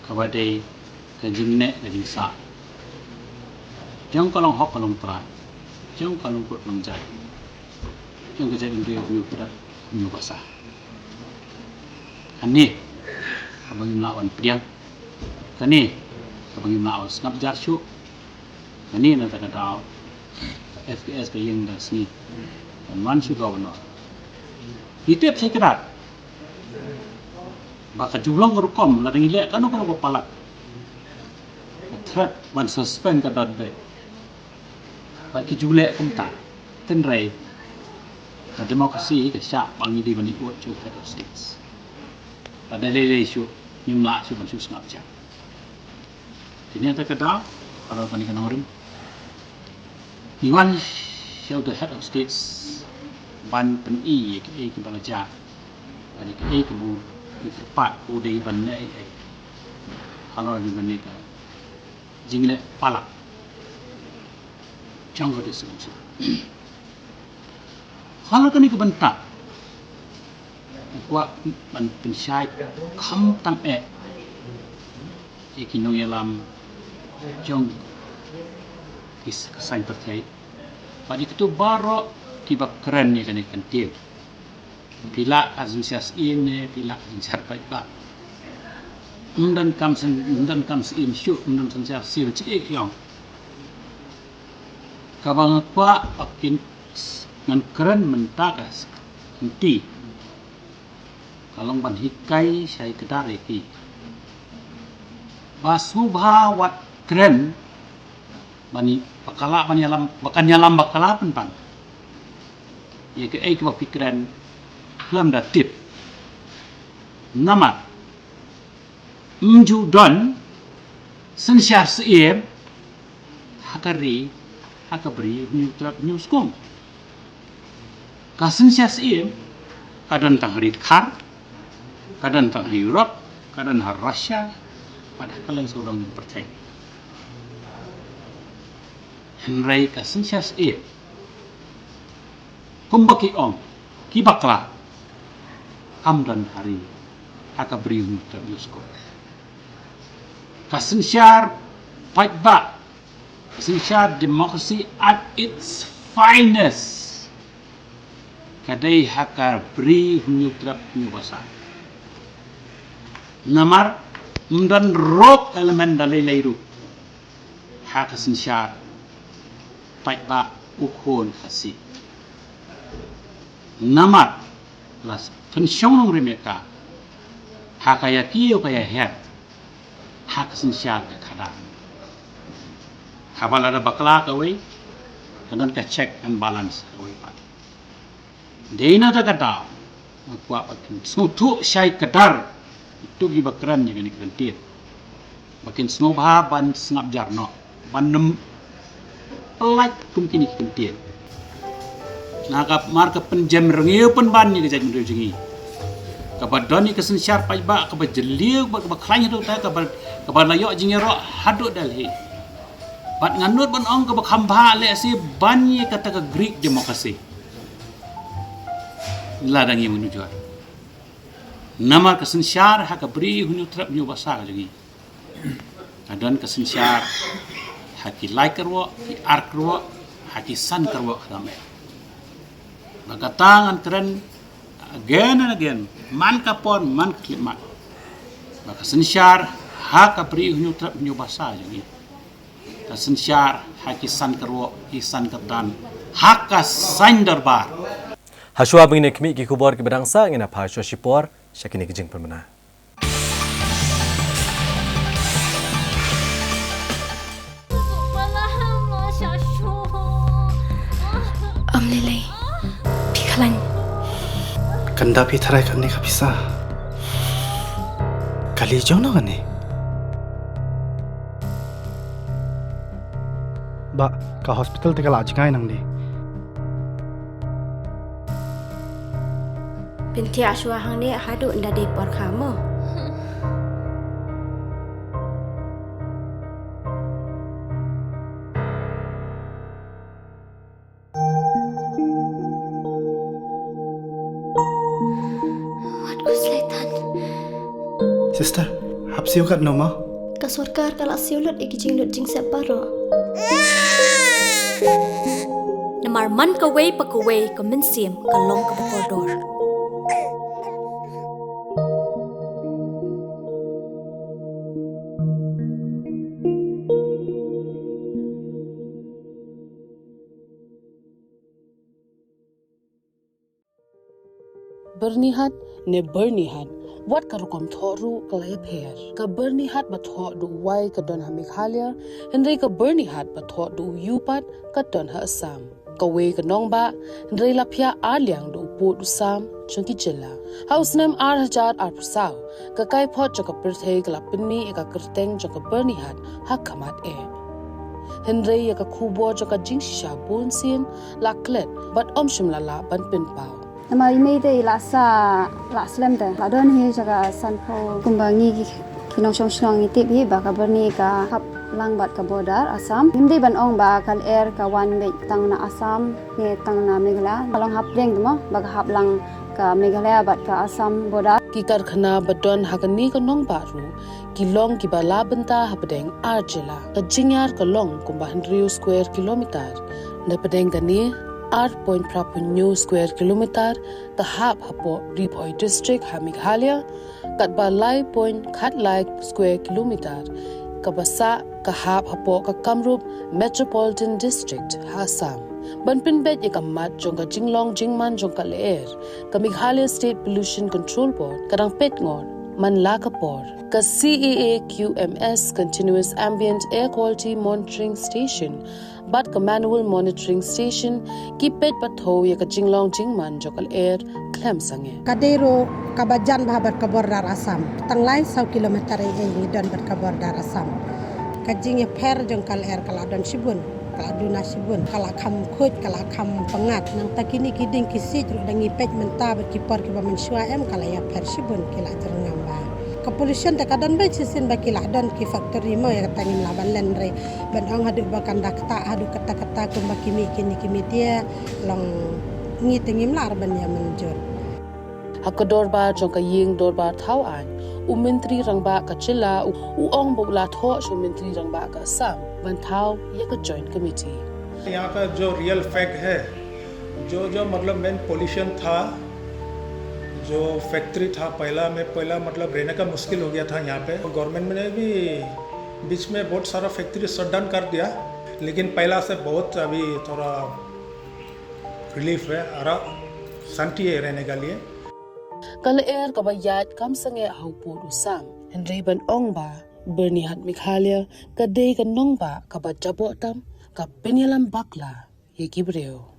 Speaker 8: kawade ka jingne ka jingsa jong kalong hok kalong try jong kalong kut long jai jong ke jai ndu yu pada nyu basa Kani, abang lawan priang. Kani, abang lawan snap jarsu. Kani nanti kata FKS ke yang dah sini. Dan mansu governor. Itu apa saya kira? Baka jumlah ngerukom, ladang ilek kan aku palak. Threat man suspend ke dot bay. Baki julek kumta. Tenrai. Demokrasi ke syak bangi di bani buat cu federal states. Pada lele isu nyumla isu bansu ngap jam. Ini ada kata kalau kani kana orang. Iwan show the head of states ban pen i ke balaja. Bani ke bu di tempat udai ban ai. Kalau di bani ka jingle palak. Jangan disebut. Kalau kani ke bentak wa ban pensyai kham tam ikinong yalam jong is kesain terkait pada itu baru tiba keren ni kan kentil bila azinsias ini bila azinsias baik ba undan kam im syu undan sensias sil cik yang kabang kwa akin ngan keren mentakas henti kalong ban hikai saya kedar iki basubha wat kren bani bakala bani alam bakan yalam bakala pan ya ke ai ke pikiran lam da tip nama mju don sen syar siem hakari hakabri new club news kom ka sen syar siem kadan tang hari khar kadan tang Europe kadan har Russia pada kalian seorang percaya Henry ka sen syar siem kumbaki om kibakla amdan hari hakabri new club news kom kasen syar fight back kasen syar democracy at its finest kadai hakar beri hunyutrap nyubasa namar mdan rok elemen dalai leiru hakasen syar fight back ukhon hasi namar las pensyong remeka hakaya kiyo kaya her hakasen syar kada habal ada bakla kawai kanan ka check and balance kawai pa Dena ta kata makwa pakin sutu syai kadar itu gi bakran yang ni kentir makin snobha ban snap jarno ban nem pelak kumkin kentir nakap marka penjam rengiu pen ban ni kejak ndu jingi kabadoni kesen syar pai ba kabajeliu ba baklanya tu ta kabalayo jingi ro haduk dalhi bat nganut ban ong kabakamba le si banyi kata ka Greek demokrasi ladang yang menuju nama kesen syar hak beri hunu trap nyu basa lagi kadon kesen syar haki like kerwa ki ark kerwa haki san kerwa kame maka tangan keren again and again man kapon man klimat maka kesen syar hak beri hunu trap nyu basa lagi kesen syar haki san kerwa ki san ketan hak san darbar
Speaker 1: Haswa bingine kemi ki kubor ki bedangsa ngena pa shipor syakini kijing permana.
Speaker 9: Amlelai pikalan
Speaker 4: Kanda pi tharai karne ka bisa kali jaw na gane ba ka hospital te kala ajkai nang ni
Speaker 9: Binti Ashwa hang ni hadu nda de por kamu. What was laitan?
Speaker 4: sister hapsiu kat no ma
Speaker 9: Ka sarkar kala siulut ikijing lut jing separo. Namar man ka way pa ka way ka minsim ka long ka koridor.
Speaker 10: Bernihat ne bernihat wat karukom thoru kalaya pher ka bernihat ba tho du wai ka don ha Meghalaya Henry ka bernihat ba tho du yupat ka don ha Assam ka we ka nong ba Henry la phya aliang du pu du sam chungki jilla house name ar hajar ar pusau ka kai phot ka perthei ka lapni ka kerteng ka bernihat ha kamat e Henry ka khubo ka jingsha bunsin laklet but omshim la ban pin pau
Speaker 11: Nama ini deh laslem deh. Ladon hi jaga sanpo kumbangi kinong shong itu bi baka berni ka hap lang bat ka border Assam. Hindi ban ong ba kal air ka one way tang na Assam ni tang na Meghalaya. Kalong hap leng demo baka hap lang ka Meghalaya bat ka Assam border.
Speaker 10: Ki karkhana badon hagani ka nong baru ki long ki bala benta hapdeng arjela ka jingyar ka long kumba 100 square kilometer na pedeng gani 8.2 square kilometer the hab hapo Ripoi district ha Meghalaya kat balai point khat like square kilometer ka basa ka hab hapo ka Kamrup metropolitan district ha Assam banpin bet ye kamat jong ka jinglong jingman jong ka leer ka Meghalaya state pollution control board kadang pet ngon man la kapor ka CEA QMS Continuous Ambient Air Quality Monitoring Station bat ka manual monitoring station ki pet patho ya ka jinglong jingman jokal air klem sange
Speaker 6: Kadero kabajan bahabat ke bordar Assam. Tanglai 100 kilometer ini dan ber ke bordar Assam. Kajing ya per jengkal air kala dan sibun, kala duna sibun, kala kam khut, kala kam pengat. Nang takini kiding kisi jeruk dangi pej menta berkipar kiba mensua kala ya per sibun kila jerengam ba. Kepolisian tekadan baik sisin bakila dan ki factory mo ya katangin laban lenre. Ban ang hadu bakan dakta hadu kata-kata kumba kimi dia long ngitengim lar ban ya menjur.
Speaker 10: Hakadorba jongka ying dorba thau an Menteri Rangba ka Chilla ong bogla tho Menteri Rangba ka Assam ban thau ya ka joint committee.
Speaker 12: यहाँ का जो real fact है जो मतलब main pollution था जो फैक्ट्री था पहला मतलब रहने का मुश्किल हो गया था यहाँ पे गवर्नमेंट ने भी बीच में बहुत सारा फैक्ट्री शट डाउन कर दिया लेकिन पहला से बहुत अभी थोड़ा रिलीफ है और शांति है रहने के लिए
Speaker 10: Kala air ka bayat kam sange haupur usam Henry ban ong ba Bernie hat Mikhalia ka day ka nong ba ka ba jabotam ka penyalam bakla ye kibreo.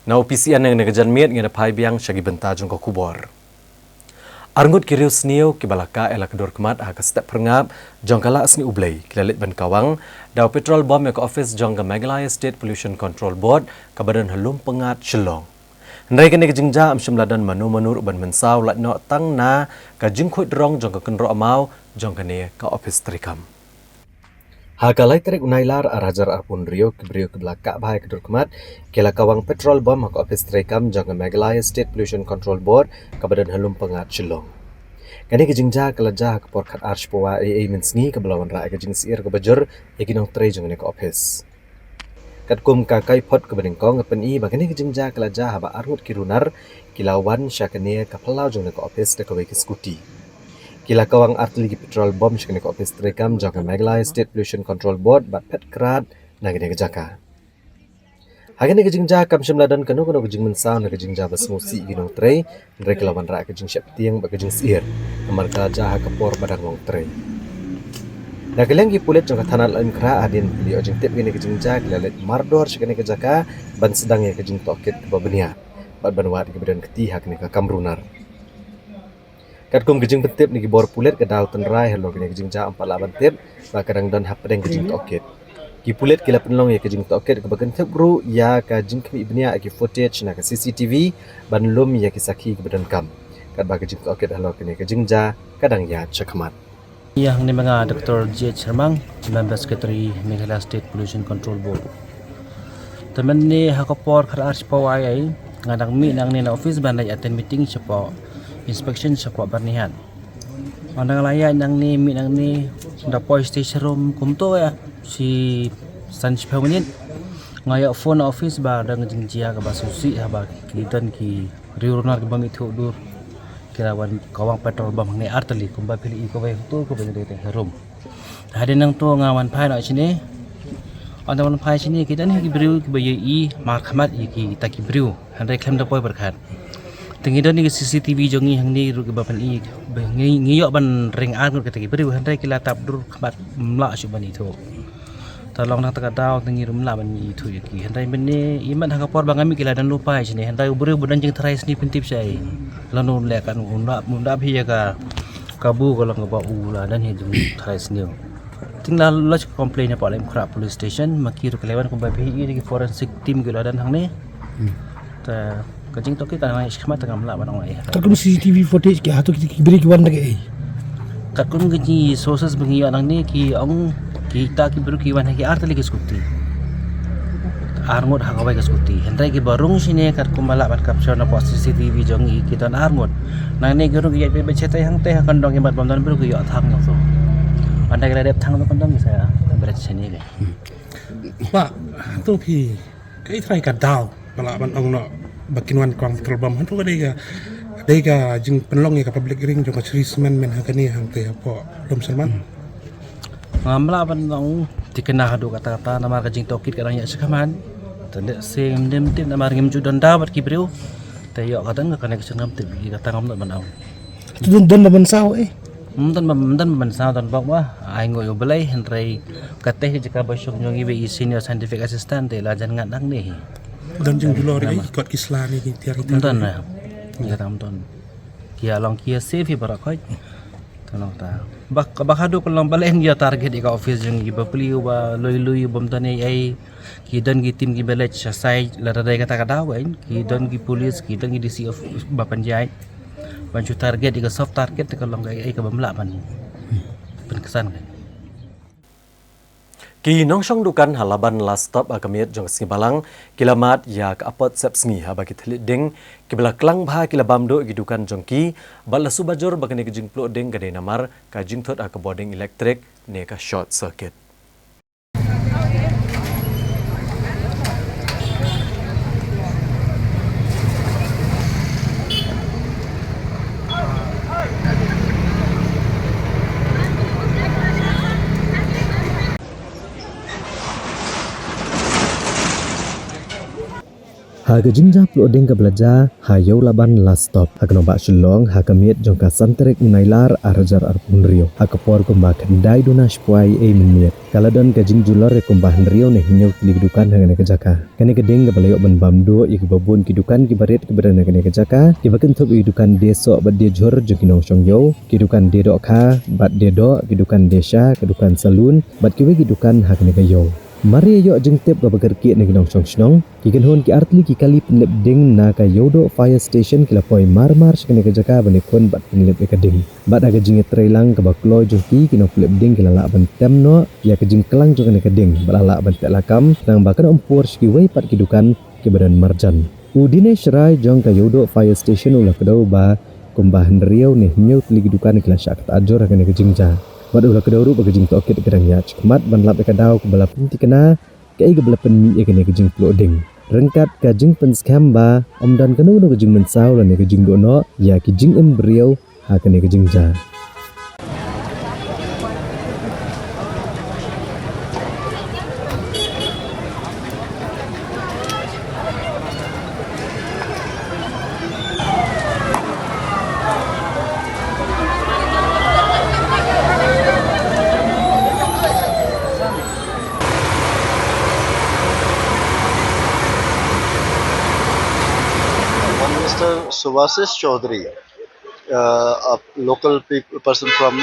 Speaker 1: Na OPCN yang negajan miet ngena pai biang syagi benta jong ko kubor. Arngut kiriu sniu kibalaka ela kedor kemat ha step perngap jongkala asni ublei kilalit ban kawang daw petrol bom ke office jongga Meghalaya State Pollution Control Board ka badan halum pengat Shillong. Ndai kene jingja am shimladan manu ban mensau lat no tang na ka jingkhut rong jongga kenro amau jongga ne ka office trikam. Hakalai terek unailar arajar arpun rio ke belakang bahaya kedor kemat kela kawang petrol bom ke office trikam jongga Meghalaya State Pollution Control Board ka badan halum pengat Shillong. Kani kejingja kelajah ke porkat arch pawa mensni ke belawan ra ke jingsir ke bajur yakinong tre jongga ne ka office. Kat kum kakai pot ke benengkong peni bagani kejingja kelajah haba arngut kirunar kilawan syakane ka pelau jongga ne ka office de ka ke skuti. Kila kawang artili petrol bom syakane ka office trekam jongga Meghalaya State Pollution Control Board bat pet krat nagane kejaka. Hagane kejingja kam shimladan kanu kejing mensau na kejingja basmusi ginong tre ndre kilawan ra kejing syap tiang ba kejing sir kamar kelajah ka por badang ngong tre. Nageleng ki pulet jongga tanal im kra adin pili ojing tip gene kejingja kilalet mardor syakane kejaka ban sedang ya kejing toket ke babenia bat banwat ke badan keti hakne ka kamrunar. Katkum kejing betip ni bor pulet ke dau tenrai hello kene kejing ja 48 tip ba kadang dan hapdeng kejing toket. Ki pulet kila penlong ya kejing toket ke bagan tebru ya ka jing kemi ibnia ki footage na ka CCTV ban lum ya kisaki ke badan kam. Kat ba kejing toket hello kene kejing ja kadang ya cekmat.
Speaker 13: Yang ni mga Dr. J. Shermang, Member Secretary Meghalaya State Pollution Control Board. Teman ni hakapor kar arch pawai ai ngadang mi nang ni na office ban lai attend meeting siapa inspection siapa barnihan. Andang layak nang ni mi nang ni da police station room kumto ya si sanch pawnin ngaya phone office ba dang jingjia ka basusi haba kidan ki riurnar ke bami thu dur kirawan kawang petrol bom ni artali kumba pili ko bay tu ko bende te room hadin nang to ngawan phai na sini andawan phai sini kidan ki briu ki bayi i markhamat ki taki briu handai klem da poi berkhat tengidan ni CCTV jongi hang ni ru ke bapan i ngiyok ban ring an ko taki briu handai kila tap dur khamat mla su bani tho talong nang taka daw tengi rum la ban i thu ki handai benne iman hakapor bangami kila dan lupa sini handai briu budan jing trais ni pentip sai lanu lekan munda bhi ka kabu kalau ngaba ula dan hejum trais ni tinggal lodge complain apa lem khra police station makir kelewan ko bhi ni forensic team gila dan hang ni ta kajing to ki kan mai khmat ngam la ban ai
Speaker 6: Takun CCTV footage ke hatu ki beri ki wan lagi.
Speaker 13: takun ki sources bagi anang ni ki ong kita ki beru ki wan ki artali ki skuti arngot hagawai ka skuti hendai ki barung sini kat kumala bat capture na post CCTV jongi kita arngot nang ne guru ki be chetai hang te kan dong bat bam dan beru ki yo thang yo so andai kala dep thang to kan dong saya berat sini ke
Speaker 6: Pak, tu pi kai try ka daw bala ban ong no bakin wan kwang petrol bom han tu ka jing penlong ya ka public ring jong ka serismen men hakani hang te apa lom Salman
Speaker 13: ngamla ban ong dikena hadu kata-kata nama kajing tokit kadang ya sekaman tanda sing dem tim na maringim judan dapat kibriu tayo katan ka connection ngam tip gi kata ngam ban aw
Speaker 4: Itu don bansao eh.
Speaker 13: Mentan bansao tan bak wa ai ngoi belai henrai kateh jika basuk nyongi be senior scientific assistant te lajan ngat nang ni
Speaker 4: Dan jeng dulu orang ikut Islam ni tiar itu.
Speaker 13: mentan na ya tamton kia long kia save barakoi tanong ta bak hadu kolong balen dia target ika office jeng gi bapli wa lui bom tani ai ki dan gi tim gi belaj sai la dai kata kata wa ki dan gi police ki dan gi DC of bapanjai bancu target ika soft target kolong ai ka bamla ban penkesan kan
Speaker 1: Ki nongsong dukan halaban last stop akamit jong singibalang kilamat ya kapot sep sngi ha bagi telit ding kibla klang bha kilabam do gidukan jongki bala subajor bagane gijing plo ding gade namar ka jing thot ak boarding electric ne ka short circuit. Haga jingjap lo ding ka belaja hayau laban last stop hakno ba shulong hakamit jongka santerik munailar arajar arpunrio hakapor kumba kendai dona shpuai e minit kaladon ka jingjulor re kumba rio ne hinyau ligdukan hangane kejaka kane keding ka balayok ban bamdo ik babun kidukan kibaret kiberana kane kejaka kibaken thop idukan deso bad de jor jengkinong shongyo kidukan de do kha bad de do kidukan desha kidukan salun bad kiwe kidukan hakane kayo Mari ayo jeng tip ka bagarki na ginong song kikan hon ki artli ki kali penlip ding na ka yodo fire station kila poi marmar shkene ka jaka bani kon bat penlip ka ding bat aga jing trailang ka baklo jongki kinong penlip ding kila la ban temno ya ka jing kelang jong ka ding balala ban pelakam nang bakan ompor shki wei pat kidukan ki badan marjan udine shrai jong ka yodo fire station ula kedau ba kumbahan riau ne nyau tli kidukan kila syak ajor ka ne ka jingja Waduh kedauru bagajing tokit gerang ya cekmat ban lap kadau ke bala penti kena ke iga bala pen mi kene gajing ploding rengkat gajing pen scam ba omdan kanu no gajing mensau lan gajing dono ya gajing embriau ha kene gajing ja
Speaker 14: Mr. Subhasis Chaudhary, a local person from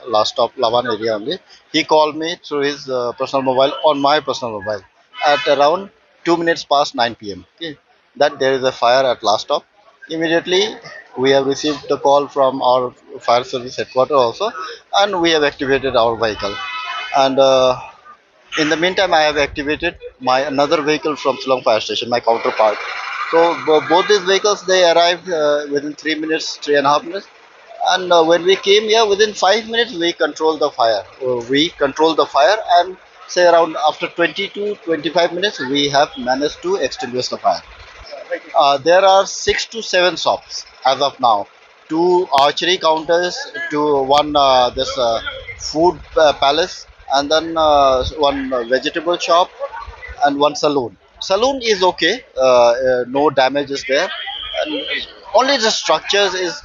Speaker 14: last stop Lavan area only. He called me through his personal mobile on my personal mobile at around 2 minutes past 9 p.m. Okay, that there is a fire at last stop. Immediately, we have received a call from our fire service headquarters also, and we have activated our vehicle. And in the meantime, I have activated my another vehicle from Shillong Fire Station, my counterpart. So both these vehicles, they arrived within 3.5 minutes, and when we came here within 5 minutes we controlled the fire. And say around after 20 to 25 minutes we have managed to extinguish the fire. There are 6 to 7 shops as of now, 2 archery counters, one food palace, and then one vegetable shop and one saloon. Saloon is okay, no damage is there, and only the structures is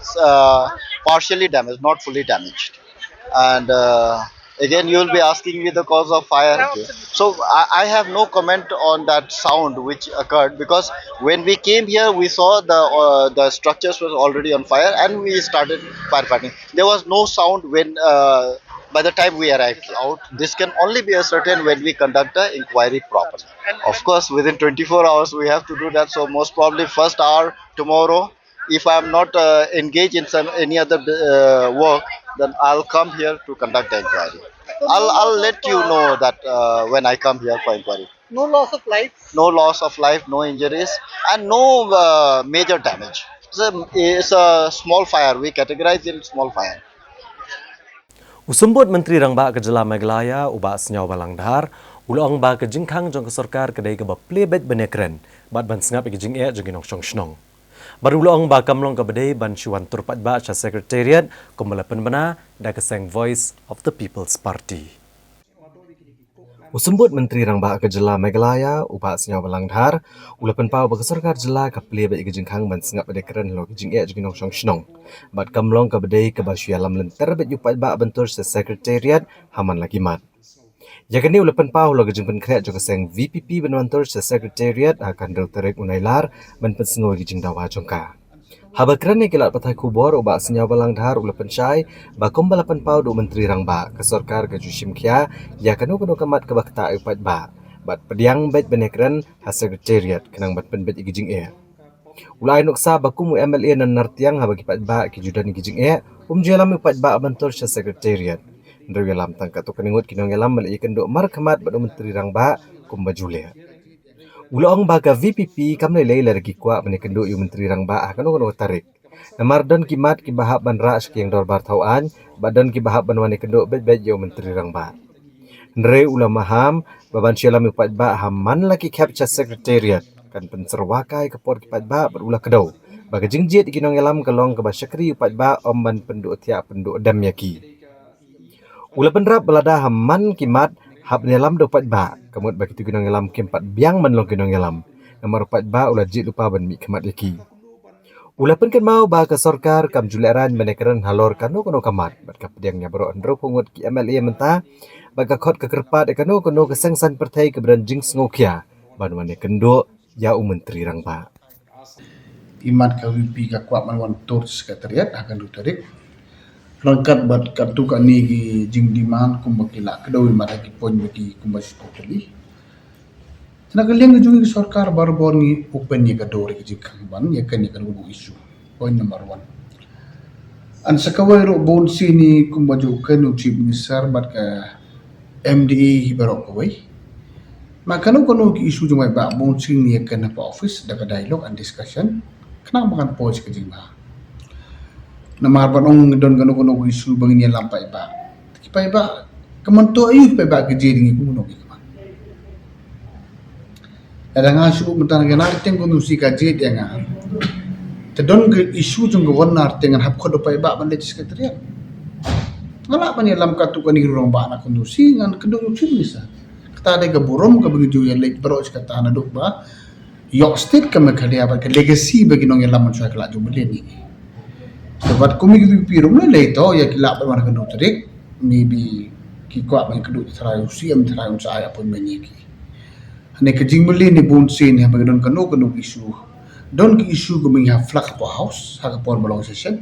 Speaker 14: partially damaged, not fully damaged. And again you will be asking me the cause of fire. Okay. So I have no comment on that sound which occurred, because when we came here we saw the structures was already on fire and we started firefighting. There was no sound when by the time we arrived out. This can only be ascertained when we conduct the inquiry properly. Of course, within 24 hours we have to do that. So most probably first hour tomorrow, if I am not engaged in any other work, then I'll come here to conduct the inquiry. I'll let you know that when I come here for inquiry.
Speaker 15: No loss of life?
Speaker 14: No loss of life, no injuries, and no major damage. It's a small fire. We categorize it as small fire.
Speaker 1: Usumbut Menteri Rangba Kejela Meghalaya uba senyaw balang dahar ulong ba ke jingkhang jong ke sarkar kedai ke ba plebet benekren bat ban sengap ke jing e jong ginong shnong baru ulong ba kamlong ke bedai ban syuan turpat ba cha secretariat kumala penbana da ke seng Voice of the People's Party Usembut Menteri Rangba ke Jela Meghalaya, upa senyau Balangdhar, ulapan pau bagi sarkar Jela ke pelia bagi kejengkang ban sengap pada keren lo kejeng ia jegi nong shnong. Bat kamlong ke bedai ke basu alam lenter bet yupat ba bentur se sekretariat haman lagi mat. Ya kini ulapan pau lo kejeng penkret jo keseng VPP benwantur se sekretariat akan del terik unailar ban pensengo kejeng dawa jongka. Habar kerana kilat patai kubor ubak senyau Balangdhar ulapan syai bakom balapan pau do Menteri Rangba ke sorkar ke Jushim Kia ya kanu kamat ke bakta upat ba bat pediang bet benekran ha sekretariat kenang bat pen bet igijing e ulai nuksa bakum MLA nan nartiang ha bagi pat ba ki judan igijing e jelam upat ba bentor sa sekretariat ndri lam tangka to keningut kinong elam mali kendo mar kamat bat Menteri Rangba kum bajule Ulong baga VPP kam lelai lagi kuat menikenduk yu Menteri Rangba akan tarik. Namar don kimat ki bahab ban ras ki yang dorbar tauan, badan ki bahab ban wani kenduk bet yu Menteri Rangba. Nre ulama ham baban sialam upat ba haman lagi capture secretariat kan penserwakai kepor kipat ba berulah kedau. Baga jengjit kinong elam kelong ke basyakri upat ba omban penduk tiap penduk dam yaki. Ula penrap belada haman kimat hab nyelam dopat ba kamut bagi tu kinong elam kempat biang menlong kinong elam nomor pat ba ulah jit lupa ban mi kemat yaki ulah pen kan mau ba ke sorkar kam juleran menekaran halor kanu kono kamat bat ka pediangnya bro andro pungut ki MLA menta baga khot ke kerpat kanu kono kesengsan pertai ke branjing sngokia ban wane kendo ya Menteri Rangba
Speaker 7: imat ka VP ka kuat man tur sekretariat akan dutarik rangkat bat kartu kani ki jing diman kumbakila kedawi mara ki poin bagi kumbas totally sana kalian ngejungi sarkar baru ni open ni kadore ki jikang ban ya kan kan ubu isu point number 1 an sakawai ro bon sini kumbaju kan chief minister bat ka MDA hibarok kawai maka no kono ki isu jumai ba bon sini kan apa office daga dialogue and discussion kenang makan pos ke jingba namar banong don gano isu bangin yang lampai ba kipai ba kementu ayu pai ba geje dingi kuno ki kaman ada ngasu mentan ganar teng kuno si kaje dia nga te don ke isu jung go wanar tengan hap khodo pai ba ban sekretariat ngala ban lam katu kan irong ba na kuno si ngan kedung chimisa kata ada ke borom ke begitu yang lek bro kata na dok ba yok state ke mekadia ba ke legacy bagi nong lam man kala jo ni sebab kami kita pirum le leto ya kilap bermana kedua terik maybe kikuat main kedua terayu siam terayu saya pun menyiki hanya kejing beli ni bonsin yang bagi don kanu isu don ki isu kami have flak po house hak por belong session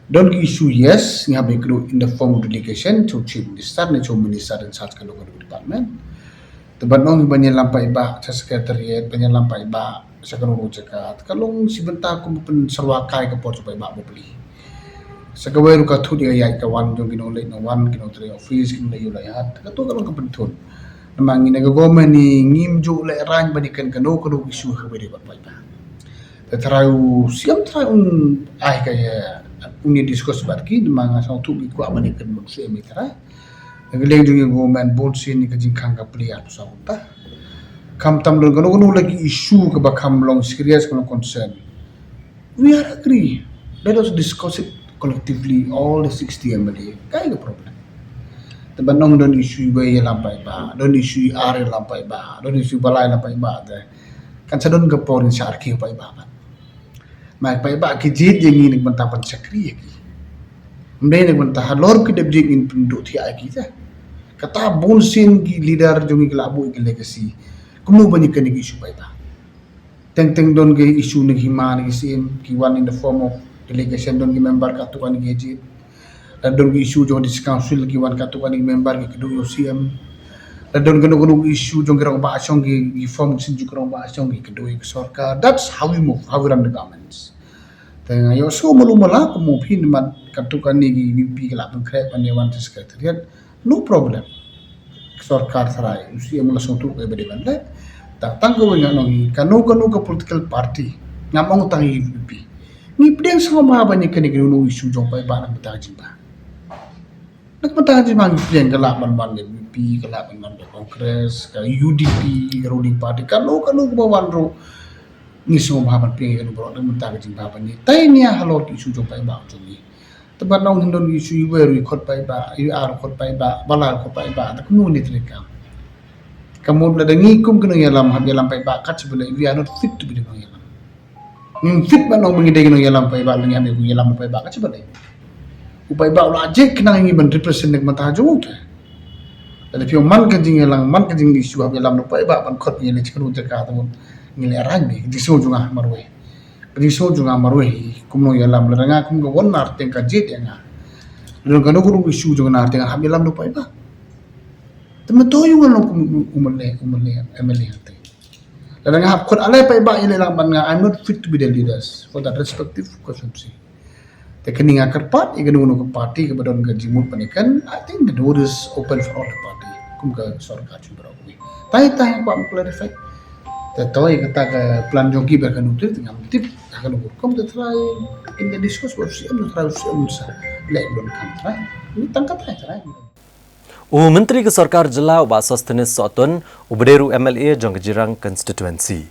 Speaker 7: don ki isu yes ni have kedua in the form of delegation to chief minister ni to minister dan sat kanu department tebat nong banyak lampai ba sa sekretariat banyak lampai ba sekarang jakat kalau sebentar aku pun serwakai ke port supaya bawa beli sekawai ruka tu dia ya kawan jong kino lek no wan kino tre office kino lek yulayat katu kalau kepentun memang ini government ni ngim jo lek ran banikan kano isu haberi bat pai ba terayu siam terayu ai kaya uni diskus bat ki memang asal tu bi ku banikan manusia mitra ngeleng jong government board sin ni kajing kangka peli atu sauta kam tam don kono lagi isu ke bakam long serious kono concern we are agree let us discuss it collectively all the 60 MLA kai the problem tebanong don isu bay lampai ba don isu are lampai ba don isu balai lampai ba kan sadon ke porin syarki pai ba mai pai ba ki jid yang ini mentapan sakri ki mbe ne mentah lor ki debjing in penduk ti aki ta kata bonsin ki leader jongi kelabu ki legacy kumu banyak kan isu pai ba teng don ke isu ni himan isim kiwan in the form of delegation don ki member katu kan geji dan don ki isu jong dis council kiwan katu kan member ki kedu UCM dan don kono isu jong gerong ba asong ki form sin gerong ba asong ki kedu ki sarkar that's how we move how we run the governments teng ayo so mulumala kumu pin mat katu kan ni VP kala pengkrep panewan sekretariat no problem sarkar sarai usia mula sotu ke bade bandai tak tanggo ngano kanu ke political party ngamong tangi VP ni pedeng sama banyak kan ngino isu jong pai ba na betaji ba nak betaji mang pedeng kelak ban VP kelak ban kongres ke UDP ruling party kanu ke bawan ro ni semua ban pe kanu bro nak betaji ba ban ni tai ni halor isu jong pai ba jong tebat nong hindon isu iweru khot pai ba ir khot pai ba bala khot pai ba tak nu ni trika Kamu ladangi kum kena yalam hab yalam pai ba kat sebelai we are not fit to be the yalam. Ning fit ba no mengide kena yalam pai ba lengi ambe yalam pai ba kat sebelai. Upai ba ulah je kena ngi ban represent nek mata jo ta. Tapi man kajing isu hab yalam no pai ba ban khot ni le chikru te ka tamun ngile arang ni di so junga marwe. Di so junga marwe kum no yalam ladanga kum go won nar teng ka je tenga. Lo kanu guru isu junga nar teng hab yalam no pai ba. Teman tu yung ano umale hati. Lalu ngahap kot alay pa iba ilang ban nga I'm not fit to be the leaders for that respective consumption. Tekeni nga kerpat, ikan uno ke party ke badan gaji mut panikan. I think the door is open for all the party. Kum ke sorga cuma rawi. Tapi yang pak clarify. Tahu kata ke plan jogi berkan utir dengan tip akan ukur. Kum try in the discourse what sih try sah. Lek belum kan try. Ini tangkap try.
Speaker 1: U Menteri ke Sarkar Jela u Basas Tenis Sotun u Bederu MLA jong Jirang constituency.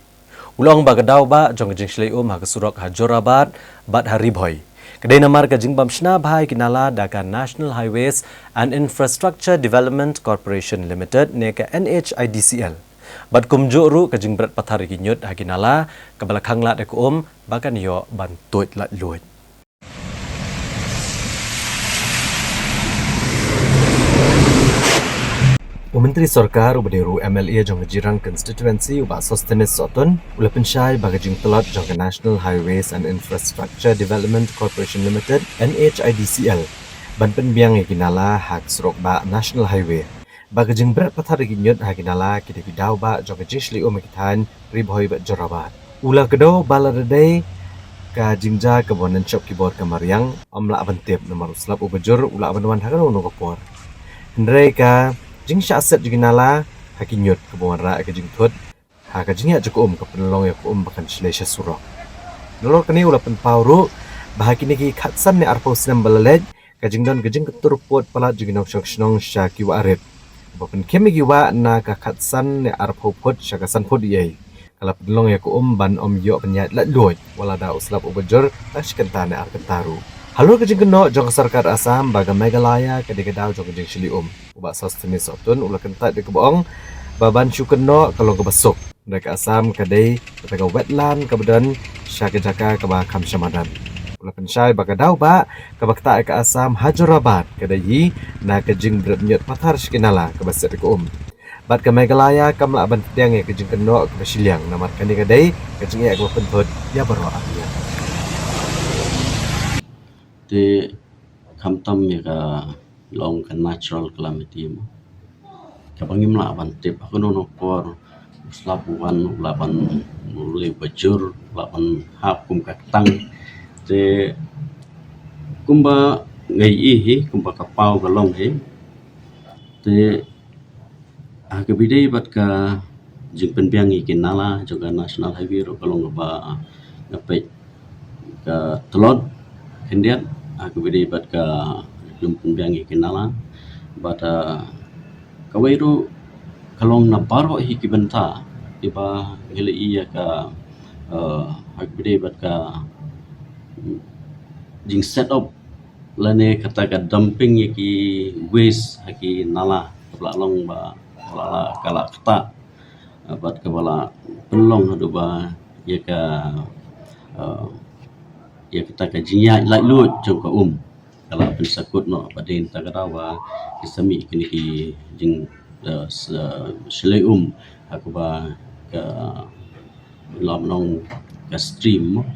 Speaker 1: Ulang bagadau ba jong jing Shlei ha kesurok Hajorabat bat Haribhoi. Kedai namar ke jingbam shna bhai kinala daka National Highways and Infrastructure Development Corporation Limited ne ke NHIDCL. Bat kumjo ru ke jingbrat pathari kinyut ha kinala ke belakang lat ek bakan yo bantuit lat luit. Menteri Sarkar u Bederu MLA jong Jirang constituency u Basas Tenis Sotun ula pensyai bagajing telot jong National Highways and Infrastructure Development Corporation Limited NHIDCL ban penbiang kinala hak surok ba National Highway bagajing berat pathar ginyot ha kinala kide bidau ba jong jishli u mekitan Ribhoi ba Jorabat ula kedo baladai ka jingja kabonan shop keyboard kamariang amla abantep nomor uslap u bejur ula abanwan hakan no kopor hendrai ka jing syaset jiginala hakinyut kebuan ra ke jing thut ha ka jing ya cukum ke penlong ya bakan Malaysia surok nolor kini ula pen pauru bahaki niki khatsan ne arpo sinam balalej ka jing don ke jing ketur pot palat jiginong shnong syaki wa arep bapen kemi giwa na ka khatsan ne arpo pot syakasan pot yai kala penlong ya ban yo penyat lat loj wala da uslap ubajur tashkenta ne arkentaru. Halo kejing keno jong Sarkar Asam baga Meghalaya kedekadau jong kejing Shili ubak sos tenis Sotun ula kentat di kebong baban syu keno kalau kebesuk mereka Asam kadai ketega wetland kebedan syakejaka keba Kam Syamadan ula pensyai baga dau ba kebakta ke Asam Hajorabat kadai na kejing bernyut pathar skinala kebaset di bat ke Meghalaya kamla aban tiang ya kejing keno ke Shiliang namat kani kadai kejing ya ke pentut ya berwa ahliya
Speaker 15: te kamtam ya ka long ka natural calamity mo kapangim la ban tip ako no por slapuan laban mulai bajur laban hap kum katang te kumba ngai hi kumba kapau ka long he te akabide bat ka jing penbiang ikinala juga national highway ro kalong ba ngapet ka telot kendian aku beri bat ka jumpun biang ikinala bat kawairu kalong na paro hi kibenta iba ngile iya ka aku beri bat ka jing set up lane kata ka dumping yaki waste haki nala long ba lala kala kata bat ka bala pelong hadu ba ya ka ya kita kajinya like lut jong ka kalau pensakut no padin tagarawa kisami kini ki jing selai aku ba ka lamnong ka stream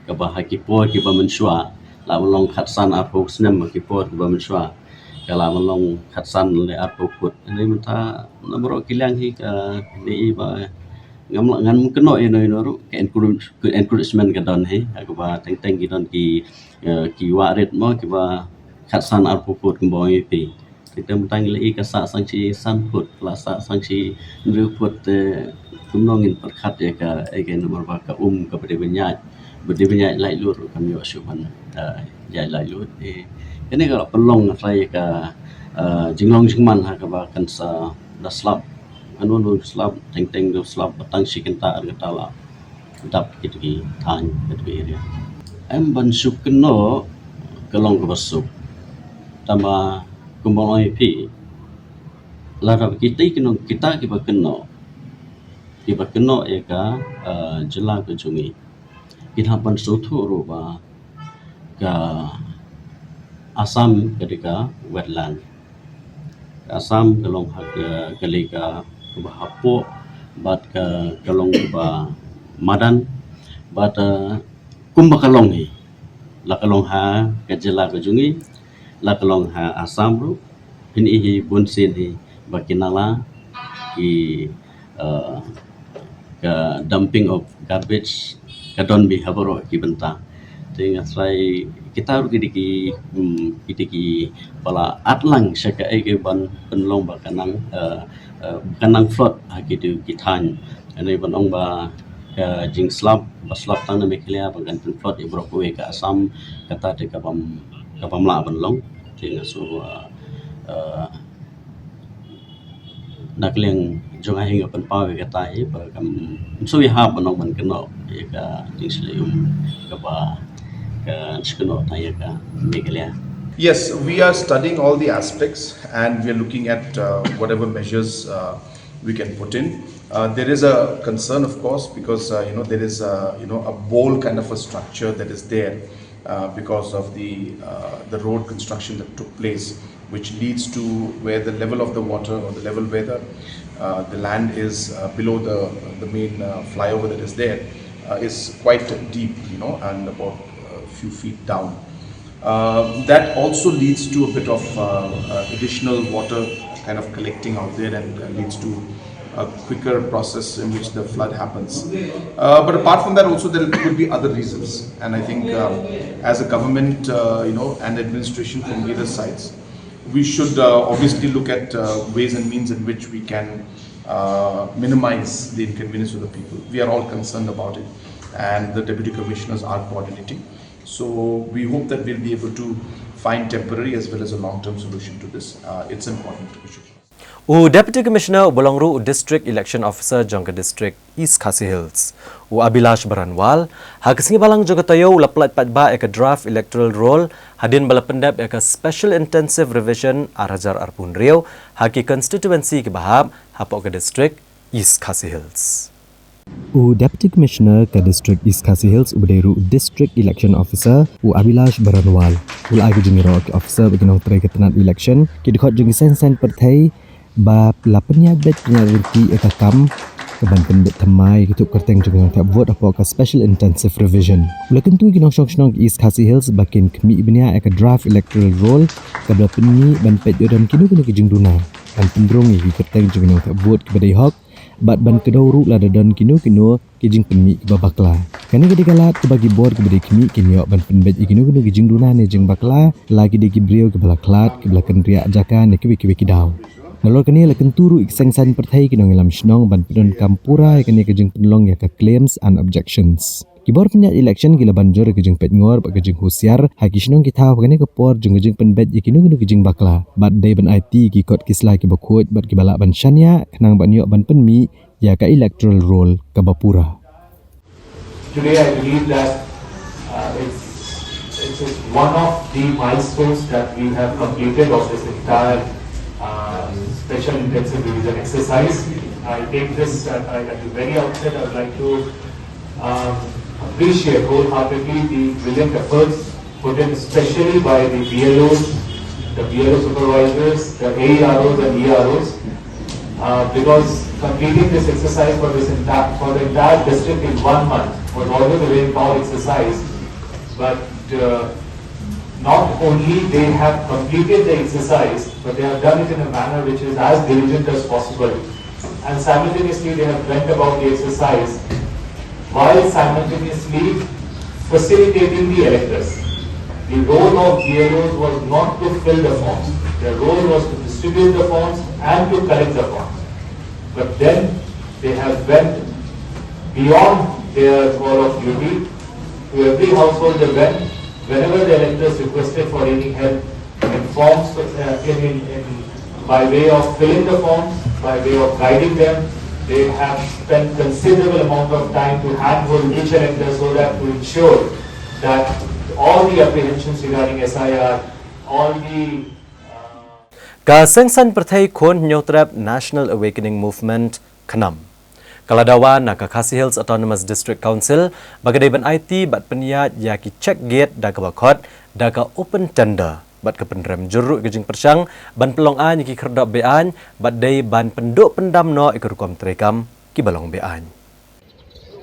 Speaker 15: ka ba hakipor ki ba mensua la long khatsan apo snem ki por ba mensua kala long khatsan le apo put ini menta nomor kilang hi ka ni ba ngan keno ino ru ke encouragement ka don he aku ba teng ki don ki warit mo ki ba khatsan arpo put ko boy pe kita mentang le ka sa sangchi san put la sa sangchi ru put kumnongin perkhat ya ka again nomor ba ka ka bede benyat lai lur kami yo syuman ya lai lur ini kalau pelong saya ka jinglong jingman ha ka ba kan sa daslap anu slab teng do slab batang sikenta argatala dap kitki than kitki area em ban sukno kalong ko basuk tama kumbong ip larap kita kiba keno eka jela ke jungi kinhapan sotu ruba ka Assam ketika wetland Assam kalong kalika ba hapo bat ka kalong ba madan bat kumba kalong hi la kalong ha ka jela ka jungi la kalong ha Assam ru ini hi bunsin hi bakinala ki ka dumping of garbage ka don bi haboro ki benta tinga sai kita ru kidiki pala atlang syaka ege ban penlong ba kanang float akitu kithan ani ban ong ba jing slab tang na meklia ba kan float e brok we ka Assam kata te ka pamla banlong tinga so nakleng jong ahing open power kata e ba kam so we have banong ban keno e ka jing slium ka ba
Speaker 5: Yes, we are studying all the aspects and we are looking at whatever measures we can put in. There is a concern, of course, because there is a bowl kind of a structure that is there because of the road construction that took place, which leads to where the level of the water or the level where the land is below the main flyover that is there is quite deep, and about few feet down. That also leads to a bit of additional water kind of collecting out there and leads to a quicker process in which the flood happens. But apart from that also there could be other reasons, and I think as a government and administration from either sides, we should obviously look at ways and means in which we can minimize the inconvenience of the people. We are all concerned about it and the Deputy Commissioners are coordinating. So we hope that we'll be able to find temporary as well as a long-term solution to this. It's important.
Speaker 1: Deputy Commissioner Bolongru District Election Officer Jangka District East Khasi Hills. Abilash Baranwal hakisingi balang jogatayo ulaplat patba eka draft electoral roll hadin balapendap eka special intensive revision arajar arpun rio haki constituency ke bahab hapok ke district East Khasi Hills. Deputy Commissioner ke District East Khasi Hills ubederu District Election Officer Abilash Baranwal ulai jengiro ke officer beginong tray ketenat election kidikot jengi sen pertai ba lapenya bet penyariti ekakam keban pendet thamai kituk kerteng jengong tak vote apa ke special intensive revision ulakan tu ginong syong East Khasi Hills bakin kemi ibnia eka draft electoral roll kabla penyi ban pet yodan kinu kenu kijeng duna dan pendrung iki kerteng jengong tak vote kebadai hok bat ban kedau ru la dadan kinu kijing penmi ke babakla kani gede galat ke bagi board ke bade kini kinyo ban penbet kinu kijing duna ne jeng bakla lagi de gibrio ke balaklat ke belakan ria jaka ne ke kidau nalor kani la kenturu iksengsan perthai kinong ilam shnong ban pedon kampura kani kijing penlong ya ke claims and objections Kibor penyat election gila banjor kejeng pet ngor bak kejeng husiar haki shnong kita kene ke por jeng kejeng penbet ikinu kejeng bakla bat day ban IT ki kot kisla ki bakut bat ki balak ban shania kenang ban yok ban penmi ya ka electoral roll ke bapura.
Speaker 16: Today I believe that it's one of the milestones that we have completed of this entire special intensive revision exercise. I take this at the very outset. I would like to appreciate wholeheartedly the brilliant efforts put in, especially by the BLOs, the BLO supervisors, the AEROs and EROs, because completing this exercise for the entire district in 1 month was always a very tall exercise. But not only they have completed the exercise, but they have done it in a manner which is as diligent as possible, and simultaneously they have went about the exercise while simultaneously facilitating the electors. The role of BLOs was not to fill the forms. Their role was to distribute the forms and to collect the forms. But then they have went beyond their call of duty. To every household they went, whenever the electors requested for any help in forms, by way of filling the forms, by way of guiding them, they have spent considerable amount of time to handhold each elector so that to ensure that all the apprehensions regarding SIR, all the
Speaker 1: Kasengsan Pertai Kon Nyotrap National Awakening Movement Kenam. Kaladawan nak Khasi Hills Autonomous District Council bagadai ban IT bat peniat yaki check gate da ka bakot da ka open tender bat ka pendram juruk gejing persang ban pelong an yaki kerdap bean bat dai ban penduk pendam no ikurukom trekam ki balong bean.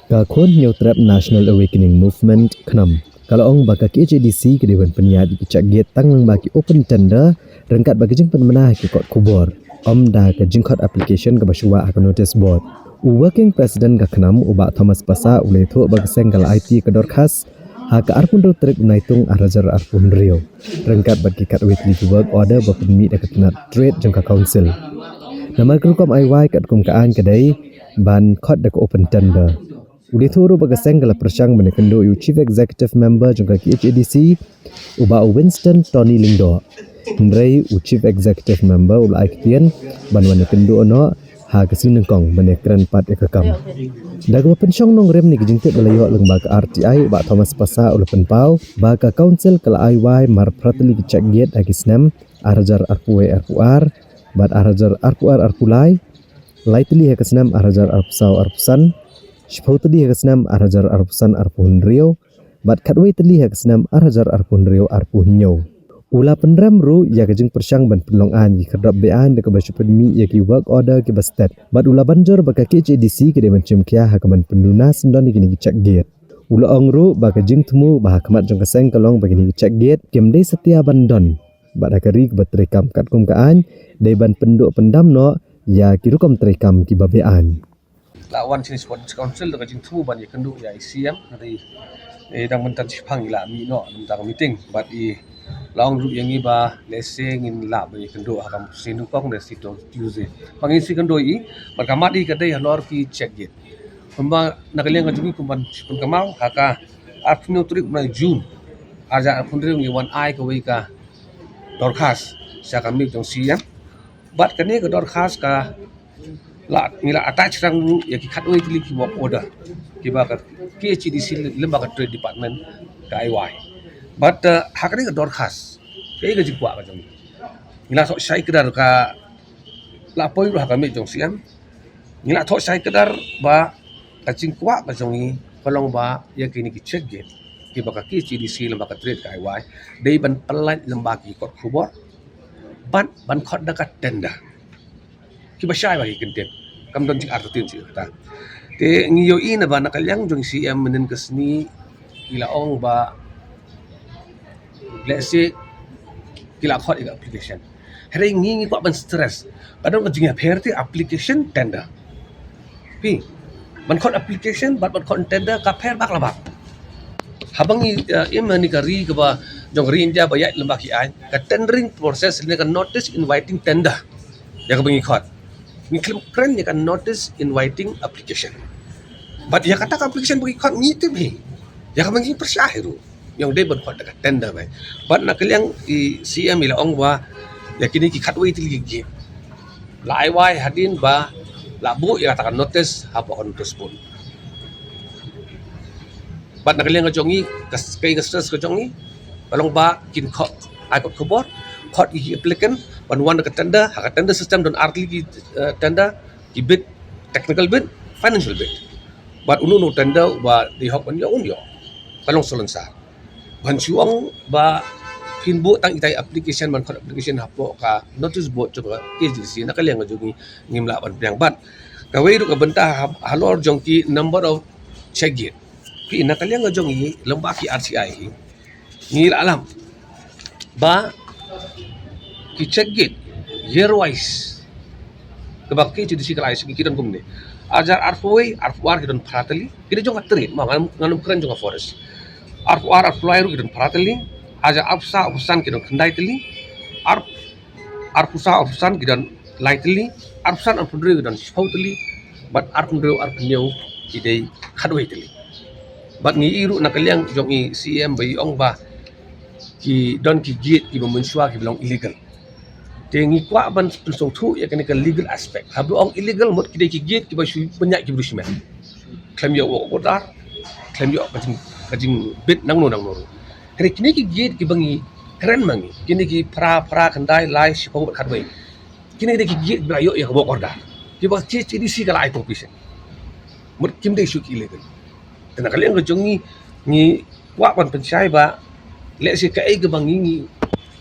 Speaker 1: Ka Kon Nyotrap National Awakening Movement Kenam. Kalau ong baka KJDC ke dewan peniat yaki check gate tang nang baki open tender rengkat bagi jing penmenah ki kot kubur. Om da ka jingkot application ke basua ka notice board. Working President ka Kenam ubak Thomas Pasa ulai thu bagi senggal IT ke dorkas ha ka arpun do trik naitung arajar arpun rio rengkat bagi kat weekly work order berpermit da kenat trade jang ka council nama kerukom IY kat kum kaan kedai ban khot da open tender ulai thu ro bagi senggal persang menekendo you chief executive member jang ka KHADC ubak Winston Tony Lindo Ndrei chief executive member ulai kitian ban menekendo no ha kesineng kong menekran pat ekakam dagu pensyong nong rem ni gejingtet belayo lembaga RTI ba Thomas Pasa ulapan pau ba ka council kala IY mar prateli ki check gate agisnam arajar arpuwe arpuar bat arajar arpuar arpulai laiteli ha kesnam arajar arpsau arpusan shpauteli ha kesnam arajar arpusan arpuhun rio bat katwe teli ha kesnam arajar arpuhun rio arpuhnyo Ula pendram ru ya kejing persang ban pelong an ki kedap bean de ke basu pedmi ya ki work order ki bastet bat ula banjor baka KJDC ki de mencem kia ha kaman penduna sendon ni ki check gate ula ong ru baka jing temu bah kamat jong keseng kalong bagi ni check gate kem de setia bandon bat akari ke batrekam kat kum kaan de ban penduk pendam no ya ki rukom trekam ki babean
Speaker 17: lawan sini sports council de kejing temu ban ya kenduk ya ICM nanti dang mentan sipang ila mi no tentang meeting bat Laung ru yang iba leseng in la bagi kendo akam sinu kong de situ Tuesday. Pangin si kendo i berkamadi kadai halor ki check gate. Kumba nakaliang kajungi kumban pun kamau haka afternoon trip na June. Aja pundri ngi wan ai ka ka dorkas sa kami jong siang. Bat kani ka dorkas ka la ngila attach rang ya ki khatoi ki ki work order. Ki ba ka KHDC lembaga trade department ka IY. But hakani ka dorkas kay ka jikwa ka jong ngila so sai kedar ka la poi ru hakami jong siam ngila tho sai kedar ba ka jingkwa ka jong kalong ba ya kini ki check gate ki ba ka KCDC lembaga trade ka IY dei ban pelat lembaga ki kot khubor ban khot da ka tenda ki ba sai ba ki kenten kam don jing artin ji ta te ngiyo ina ba nakalyang jong siam menen kasni ilaong ba let's say kila khot ika application hari ngi ko ban stress padang kajing apherti application tender pi ban khot application ban khot tender ka pher bak labak habang imani ka ri ka ba jong ri india ba ya lembak ai ka tendering process ni ka notice inviting tender ya ka bangi khot ni kren ni ka notice inviting application but ya kata application bagi khot ni te bi ya ka bangi persyahiru yang dia berkhot dekat tender mai bat nak kaliang i CM ila ong wa yakini ki khatwei til gi lai wai hadin ba la bu ya katakan notice apa kon notice pun bat nak kaliang jongi kai stress ko jongi balong ba kin khot ai ko khobor khot i applicant ban wan dekat tender hak tender system don artli ki tender ki bid technical bid financial bid bat unu tender ba di hok on yo balong solonsa ban chuang ba pinbu tang itai application man khot application hapo ka notice board coba KJDC nakaliang ngajungi ngimla ban priang bat kawai ru ka bentah halor jongki number of check gate ki nakaliang ngajungi lembaki RCI ngil alam ba ki check gate year wise kebak KJDC kalai segi kidan kumne ajar arfuway arfuar kidan pratali kida jong atri ma nganum keren jong forest arfuar arfulairu kidan pratali aja afsa usan kidan kendai teli arfusa usan kidan laiteli arfusan arfundri kidan spauteli bat arfundri arfunyau kidai khadwai teli bat ngi iru nakaliang jongi CM bai ong ba ki don ki gate ki memunsua ki belong illegal tengi kwa ban pensong thu ya kene legal aspect habu ong illegal mot kidai ki gate ki ba shu banyak ki brusmen claim yo order claim yo kajing bit nang no hari kini ki gate ki bangi keren mangi kini ki pra kendai lai si pau khat bai kini de ki git bla yo ya bok order ki ba chi di si kala ai popis mut kim de su ki le tena kalian ko jongi ni wa ban pensai ba le si ka ai ga bangi ni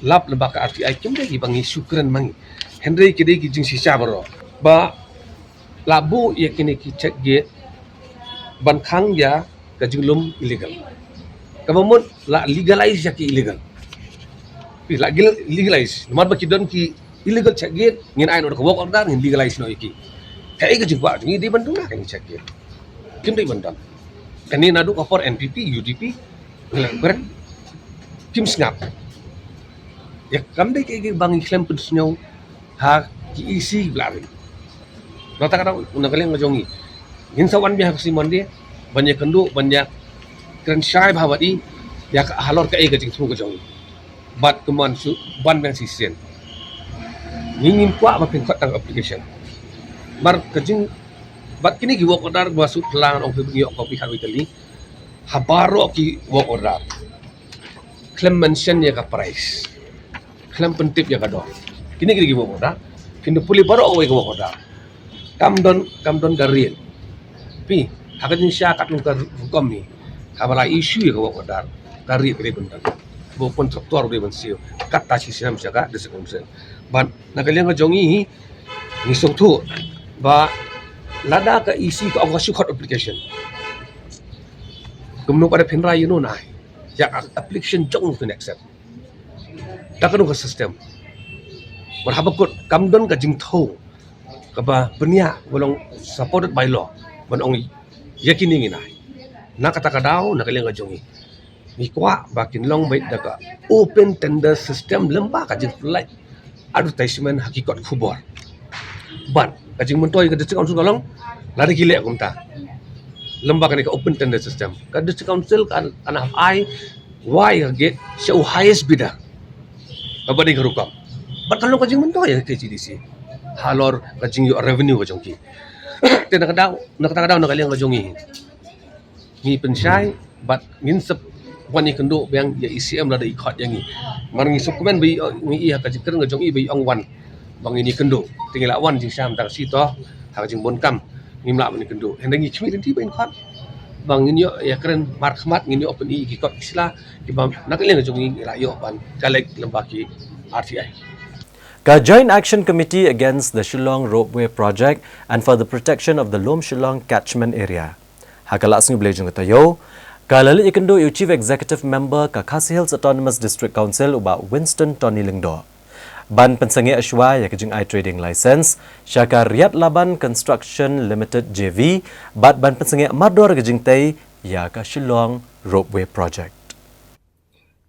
Speaker 17: lap le ba ka RTI kim de ki bangi su keren mangi Henry ki de ki jing si cha baro ba labu ya kini ki check gate ban khang ya ka jinglum illegal government la legalize ya ki illegal la legalize nomor ba ki don ki illegal check gate ngin ai no ko work order ngin legalize no iki kai ka jingwa ngi di bandung na kan check gate kim di bandung kani nadu ko for NPP UDP ngelen kim snap ya kam de ki bang iklam pun snyo ha ki isi blari nota kada unakalen ngajongi ngin sawan biha si monde banyak kendu banyak keren syai bhawadi ya halor ka e ga jing thu ga jongi bat keman su ban bang sisen ngin kwa ba pin khatang application mar kajing bat kini ki work order masuk pelang ong phi ko pi khat Italy habaro ki work order claim mention ya ka price claim pentip ya ka do kini ki work order kindu puli baro o ka work order kam don garien pi hakajin sya kat lung ka hukum ni kabala issue ya ka work order kari kre bendan bo kontraktor de bensio kata si sinam jaga de sekomsen ban nakalian ka jongi ni soktu ba lada ka isi ka awasi khot application kumno pada penra you know nai ya application jong to accept takanu ka system berhabak kot kamdon ka jing thau ka ba benia bolong supported by law bonong yakini nginai na kata kadau nakalian ka jongi ni kwa bakin long bait daga open tender system lemba ka jing flight advertisement hakikat khubor ban kajing mentoi ka district council kalong lari gile akumta lemba ka open tender system ka district council kan ana ai why get show highest bidder abadi garukam bat kalong kajing mentoi ke GDC halor kajing yo revenue ka jongki tena kadang nak kalian ka jongi ni pensai bat ngin sep wani kendo yang ya ICM la da ikhat yang ni maringi dokumen bi ngi ka jikren ga jong i bi ong wan bang ini kendo tinggal wan jing sam tar si to ha jing bon kam ngimla bani kendo hendangi chmi ti ben khat bang ini ya keren mar khmat ngini open i ki kot isla ki bang naklen ga jong i la yo ban kalek lembaki RTI
Speaker 1: Ka Joint Action Committee against the Shillong Ropeway Project and for the protection of the Lom Shillong catchment area. Hakala sing blejung tayo Kalali ikendo yu Chief Executive Member ka Khasi Hills Autonomous District Council uba Winston Tony Lingdo. Ban pensangi aswa ya kejing trading license syaka Riyad Laban Construction Limited JV bat ban pensangi mador kejing tay ya ka Shillong Ropeway Project.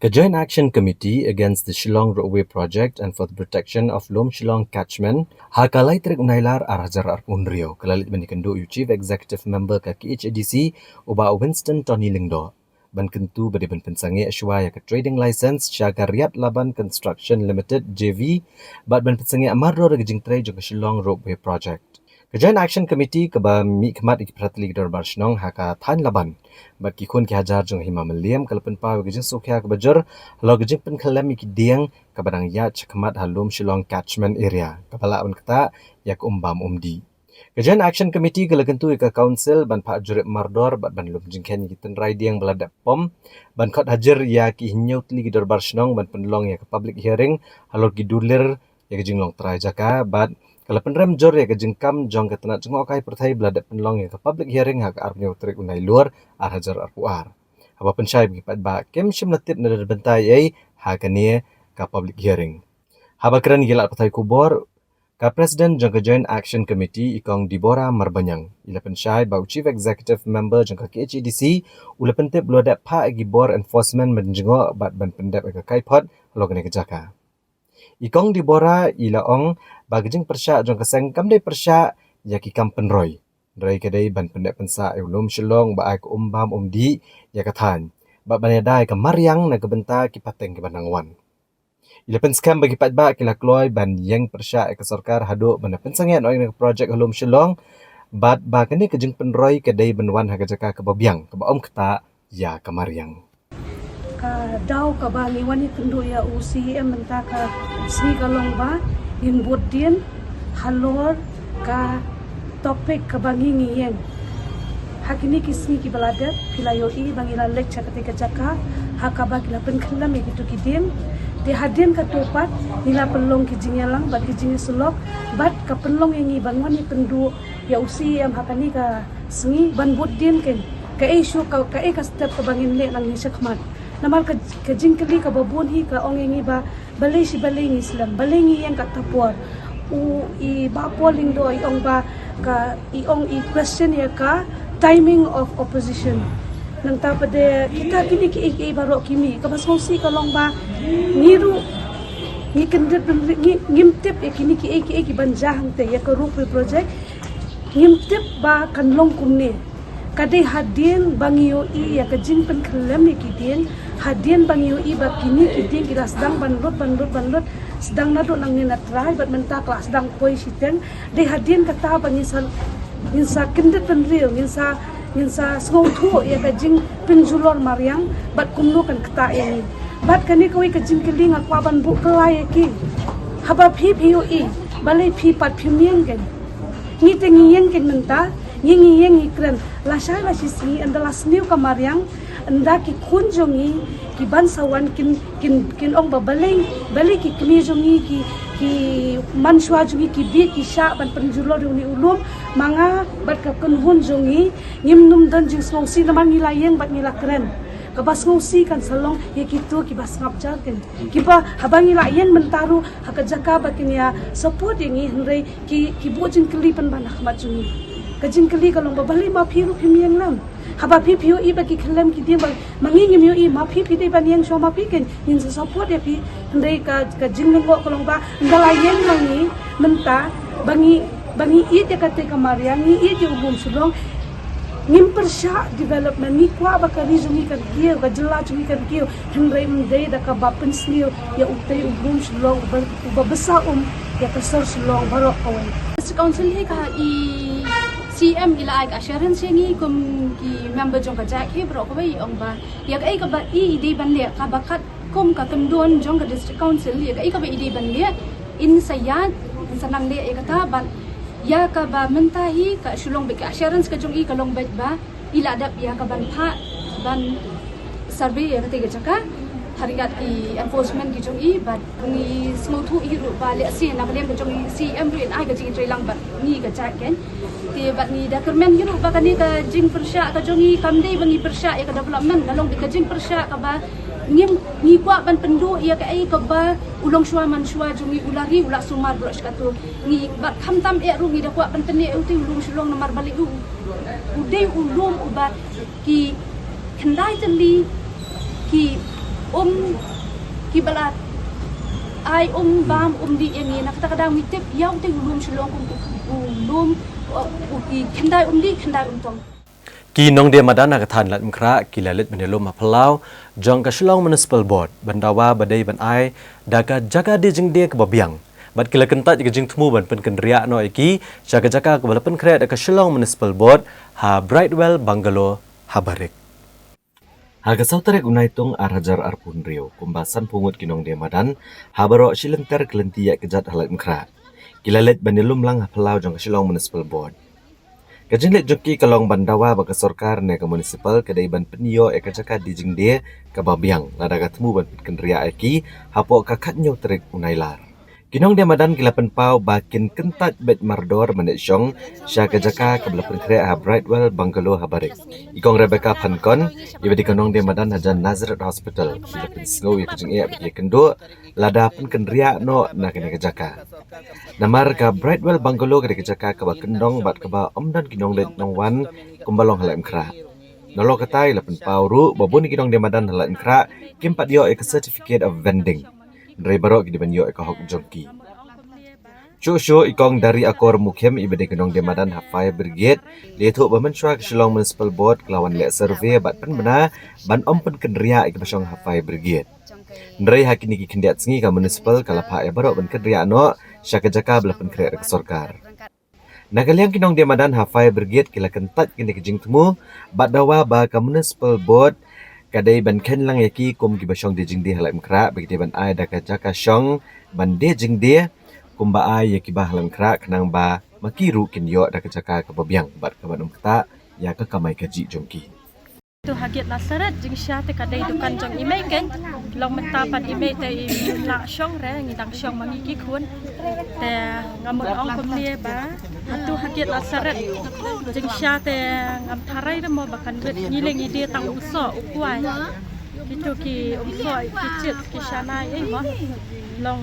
Speaker 1: Ka Joint Action Committee against the Shillong Ropeway Project and for the protection of Lom Shillong catchment hakalai trek unailar arajar arpunrio kalalit banikendo yu Chief Executive Member ka KHADC uba Winston Tony Lingdo ban kentu bade ban pensangi aswa ya ka trading license syaka Riyad Laban Construction Limited JV bat ban pensangi amarro kejing tay jong Shillong Ropeway Project. Ka Joint Action Committee ka ba mi khmat ikpratli gidor barshnong haka than laban bat ki khun ki hajar jong hima meliam kalapan pa gejing sokya ka bajar lo gejing pen khalam ki diang ka badang ya chakmat halom Shillong catchment area kapala un kata yak umbam umdi ka Joint Action Committee ka lagentu ka council ban pa jurip mardor bat ban lum jingkhen ki ten rai diang balada pom ban khot hajar ya ki hinyautli gidor barshnong ban penlong ya ka public hearing halor ki dulir ya gejing long trai jaka bat kalau penrem jor ya kejengkam jong ketenat jengok kai perthai beladat penlong ya ke public hearing hak arnya utrik unai luar hajar arpuar. Apa pensyai begipat ba kem shim latit nadar bentai ai hakane ka public hearing. Haba keran gila perthai kubor ka Presiden jong ke Joint Action Committee ikong Dibora Marbanyang. Ila pensyai ba Chief Executive Member jong ke KHADC ula pentip beladat pa agi bor enforcement menjengok bat ban pendep ke kaipot logane kejaka. Ikong Dibora ila ong bagajing persya jong keseng kam dei persya ya ki kam penroy drai kedai ban pendek pensa Lom Shillong ba ai umbam umdi ya kathan ba banadai ka maryang na kebenta ki pateng ki banangwan ila pen scam bagi pat ba kila kloy ban yang persya ka sarkar hado ban pensangian oi na project Lom Shillong bat ba kani kejing penroy kedai benwan ha jaka ka babyang ka ba om kata ya ka maryang
Speaker 18: ka daw ka ba ni wani kendo ya UCM menta ka sni ka long ba in bodien halor ka topik ka bangi ngiyeng hakini kisni ki balada pilayo I bangila lecture ketika jaka hakaba kila penkelam ya gitu kidim di hadin ka topat nila pelong ki jingelang bat ki jinge sulok bat ka pelong yang iban wani kendo ya UCM hakani ka sni ban bodien ken ka isu ka step ka bangin le nang ni sakmat namal ka jingkeli ka babon hi ka ong yang iba balay si balay ni Islam balay ni yang ka tapor u I ba polling do I ong ba ka I ong I question ya ka timing of opposition nang tapade kita kini ki barok kimi ka basongsi ka long ba niru ni kendet ngimtip ya kini ki banjahang te ya ka rupi project ngimtip ba kan long kumne kadai hadin bangiyo I ya ka jing pen kelem ni kidin hadin bangiyo I ba kini kidin kita sedang banrut sedang nado nang ni natrai bat menta kelas sedang poi siteng de hadin kata bangisal insa kendet penril insa sengau ya ka jing penjulor mariang bat kumno kan kata ini bat kani koi ka jing keling akwa ban bu kelai ki haba phi POE balai phi pat phi mieng kan ni tengieng kan menta ngiyeng ikren lasai lasisi anda lasniu ka mariang anda ki kunjongi ki bansawan kin ong babalay ki kmijongi ki manswa jongi ki bi ki sha ban penjulo ni ulum manga bat ka kunhun jongi ngimnum dan jing songsi naman nilayeng bat nilakren kabas ngosi kan salong ya kitu ki bas ngapjar kan kiba habang nilayen mentaru hakajaka bakin ya support yangi hendrai ki bojing kelipan banak majungi kajing keli kalong babali ma phiru phimiang lam haba phi POE bagi khelem ki dia mangi ngim yo I ma phi de ban yang so ma phi ken in support ya phi ndai ka jing ngo kalong ba ndalayen mangi menta bangi I te kate kamariang I te ubum sulong ngim persha development ni kwa bakari jungi kan kiyo ka jela jungi kan kiyo hendrai mdai da ka bapen sniu ya utei ubum sulong ba besa ya kasar sulong barok awai
Speaker 19: council he ka I CM ila ay assurance yengi kum ki member jong ka jack he bro ko bai ong ba ya ka ba I ide ban le ka bakat kum ka kandon jong ka district council ya ka ba ide ban le in sayat sanang le ya kata ban ya ka ba mentahi ka shulong be ka assurance ka jong I ka long bet ba ila adap ya ka ban pha ban survey ya ka jaka harigat ki enforcement ki jong I bat ni smothu I ru ba le si na kalem ka jong I CM rin ai ka jing trei lang bat ni ka jack ken ti bat ni document giru ba kani ka jing persya ka jongi kamdei bangi persya ya ka development lalong di ka jing persya ka ba ngim ni kwa ban pendu ya ka ai ka ba ulong shwa man shwa jongi ulari ula sumar bro skatu ni bat khamtam e ru ni da kwa ban tene uti ulung shulong namar balik u udei ulum uba ki kendai teli ki ki balat ai bam di yang nak kata kadang mitip ya uti ulum shulong ulum ki kendai di kendai tong
Speaker 1: ki nong dia madana ka than lat mkra ki lalit menelum aplau jong ka Shillong Municipal Board bandawa badai ban ai daga jaga de jing de ka babiang bat kila kentat ka jing thmu ban pen kendria no iki jaga jaga ka balapan kre ka Shillong Municipal Board ha Brightwell Bungalow Habarik Haga sautarek unaitung arhajar arpun rio kumbasan pungut kinong dia madan habaro silenter kelentiak kejat halat mkra kilalet banilum lang hapelau jong Shillong Municipal Board. Kajinlet joki kalong bandawa baka sorkar ne ka municipal kadai ban penio e kajaka dijing dia ka babiang lada katemu ban kendria aki hapo ka katnyo trek unailar. Kinong dia madan kilapan pau bakin kentat bet mardor manet syong sya kajaka ka belapan kre ha Brightwell Bungalow Habarik. Ikong Rebecca Pankon iba di kanong dia madan hajan Nazareth Hospital kilapan slow ya kajing e abdi kendo lada pen kendria no na kene kajaka. Namar ka Brightwell Bungalow ka kajaka ka ba kendong bat ka ba omdan kinong let nong wan kumbalong halai mkra. Nolo katai lapan pau ru babun kinong dia madan halai mkra kimpat yo e ka certificate of vending. Dari barok di banyo eka hok jongki. Shushu ikong dari akor mukhem ibade kenong demadan ha fire brigade letu bamenshwa ke Shillong Municipal Board kelawan le survey bat pen bena ban ompen kendria ik basong ha fire brigade. Ndrai hakini ki kendiat singi ka municipal kala pa e barok ban kendria no syaka jaka belapen kre ke sorkar. Nagaliang kinong demadan ha fire brigade kila kentat kini ke jing temu bat dawa ba ka Municipal Board kadai ban ken lang yaki kum ki basong de jing de halam kra bagi ban ai da ka jaka shong ban de jing de kum ba ai yaki ba halam kra kanang ba makiru kin yo da ka jaka ka babyang bat ka banum kta ya ka kamai ka ji jongki
Speaker 20: tu hagiat lasarat jing sya te kadai dukan jong imei ken long mentapan imei te la shong re ngidang shong mangi ki khun te ngamut ong kumlie ba tu hagiat lasarat jing sya te ngam tharai de mo bakan wet ngileng ide tang uso ukwai kitu ki umso ki chit ki shanai ei mo long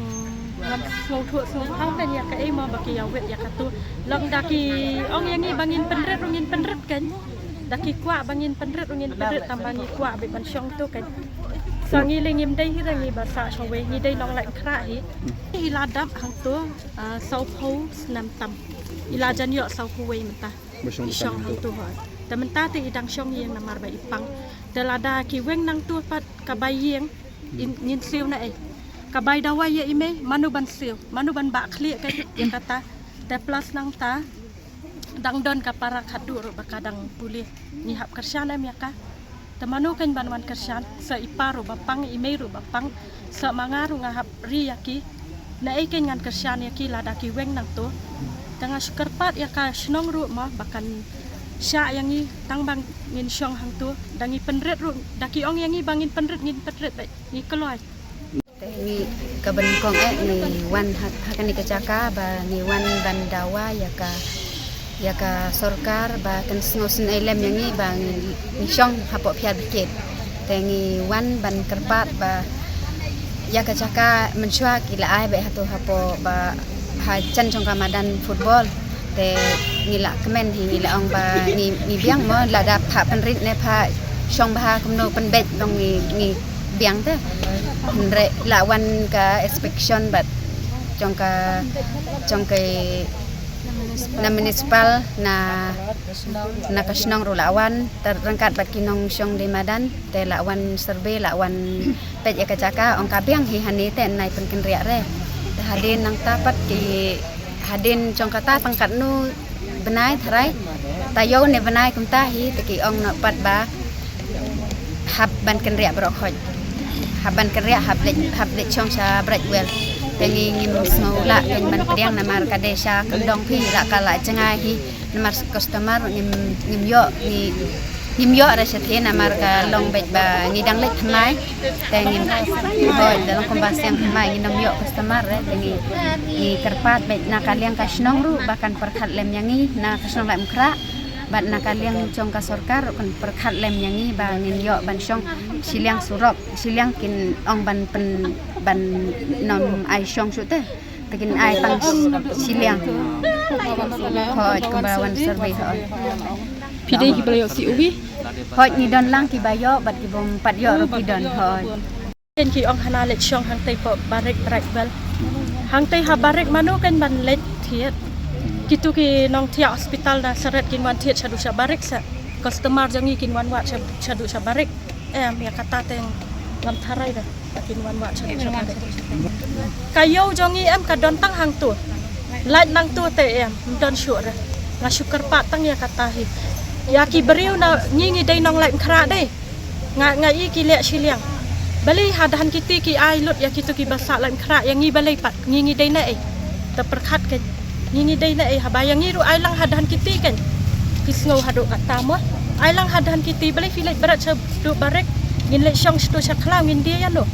Speaker 20: ngam slow thu slow hang den ya ka ei mo baki ya wet ya ka tu long daki ong yangi bangin penret ken daki kuat bangin penret tambangi kuat be ban syong tu kan sangi lengim dai hi rangi bahasa shongwe ni dai long lai khra hi ladap hang tu sau phau nam tam ila jan yo sau huwe menta syong hang tu ha ta menta te idang syong yang namar ba ipang te lada ki weng nang tu pat ka bayeng nin siu na ai ka bay dawai ya ime manu ban siu manu ban ba khli kan yang kata te plus nang ta dang don ka para khadur bakadang pulih ni hap kersyana ya ka temanu kan banwan kersyan sa iparu bapang imeru bapang sa mangaru ngahap ri yaki na iken ngan kersyan yaki ladaki weng nang to tanga sukarpat ya ka snong ru ma bakan sya yangi tang bang ngin syong hang tu dangi penret ru daki ong yangi bangin penret ngin penret ni keloi
Speaker 11: ni kaban kong ni wan hakani kecaka ba ni wan bandawa ya ka sorkar ba kan snosen elem yangi ba ni syong hapo piad bikit tengi wan ban kerpat ba ya ka caka mensua kila ai ba hatu hapo ba ha chan chong Ramadan football te ngila kemen hi ngila ong ba ni biang mo la da pha penrit ne pha syong ba kumno penbet dong ni biang te re la wan ka inspection bat chong ka na municipal na kasnong rulawan terangkat bagi nong syong di madan te lawan survey lawan pej ekacaka ong kabiang hi hani te nai penkin ria re te hadin nang tapat ki hadin chong kata pangkat nu benai tharai tayo ne benai kumta hi te ki ong na pat ba hab ban ken ria bro khoj haban ken ria hab le chong sa braj wel tengi ngim snola ken ban priang namar ka desa kendong phi la kala cengai hi namar customer ngim yo ra sethe namar ka long bet ba ngidang lek thamai tengim boy dalam kombasiang thamai ngidang yo customer re tengi ni kerpat bet na kaliang ka snong ru bahkan perkhat lem yangi na kasnong lem kra bat na kaliang chong ka sorkar kan perkhat lem yangi ba ngin yo ban syong siliang surok siliang kin ong ban non ai syong su te tekin ai pang siliang hoj kembawan survey hoj
Speaker 20: pidai ki bayo si ubi
Speaker 11: hoj ni don lang ki bayo bat ki bom pat yo ro ki don hoj
Speaker 20: ken ki ong hana let syong hang tai po barek bel hang tai ha barek manu kan ban let thiet kitu ki nong thia hospital da seret kin wan thiet chadu sa barek sa customer jangi kin wan wa chadu sa barek ya kata teng ngam tharai da kin wan wa chadu sa barek kayo jongi ka don tang hang tu lait nang tu te don syur nga syukur pat tang ya kata hi ya ki beriu na ngi dei nong lai khra dei nga i ki le siliang bali hadahan kiti ki ai lut ya kitu ki basa lai khra yang ngi balai pat ngi dei na ta perkhat ke ngi dei na habayang ngi ru ai lang hadahan kiti kan kisngau hadu kata mo ai lang hadahan kiti bali filai berat sa du barek ngin le syong stu sa khla ngin dia ya no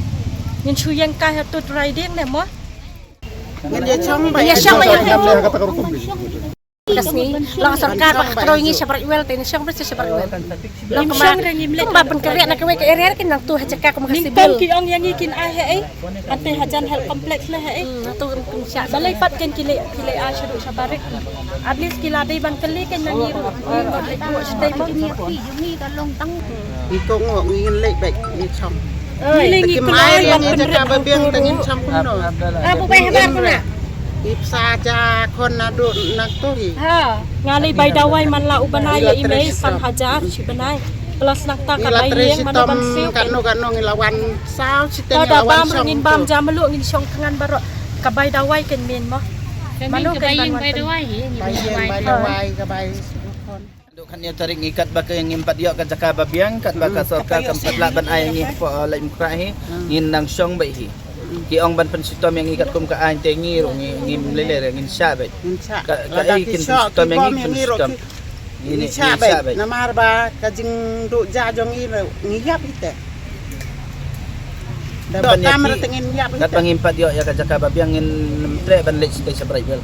Speaker 20: ngin chu yang ka hatu trai ding ne mo ngin dia chong ba ya syong ba kasni lang sarkar pak kroingi sabar wel ten syong bres sabar wel lang syong rangim le ba pen karya nak we ke area kin nang tu hajaka ko makasih bil ki ong yangi kin ai he ante hajan health complex le he tu sya balai pat ken kile a shadu sabarik at least kila dai ban kali ken nang iru le ko stay mo ni ka long tang
Speaker 21: ni ko ngo ngin le bek ni chong
Speaker 20: ni ngi kulai ban
Speaker 21: jaka ba biang tangin chong kuno
Speaker 20: apa pe habar kuna
Speaker 21: ipsa ja kon na do nak to hi
Speaker 20: ha ngali bai dawai man la ubanai ya email pan hajar si banai plus nak ta ka bai yang mana ban siu
Speaker 21: kan no ngilawan sao siten
Speaker 20: lawan bam ngin bam jam lu ngin syong tangan baro ka bai dawai ken men mo manu ken ban bai dawai hi
Speaker 21: bai dawai ka bai
Speaker 4: kan ya tarik ikat baka yang impat yok ka jaka babiang kat baka sorka kampat laban ay ngi po laim krahi ngin nang syong bai hi ki ong ban pensitom yang ikat kum ka an tengi ro ngi lele ngin syabat ka ai kin pensitom yang pensitom ini syabat
Speaker 21: namar ba kajing du ja jong i ngi yap ite
Speaker 4: dapat kamera tengin yap kat pangimpat yok ya ka jaka babiang ngin tre ban lech stay sabrai bel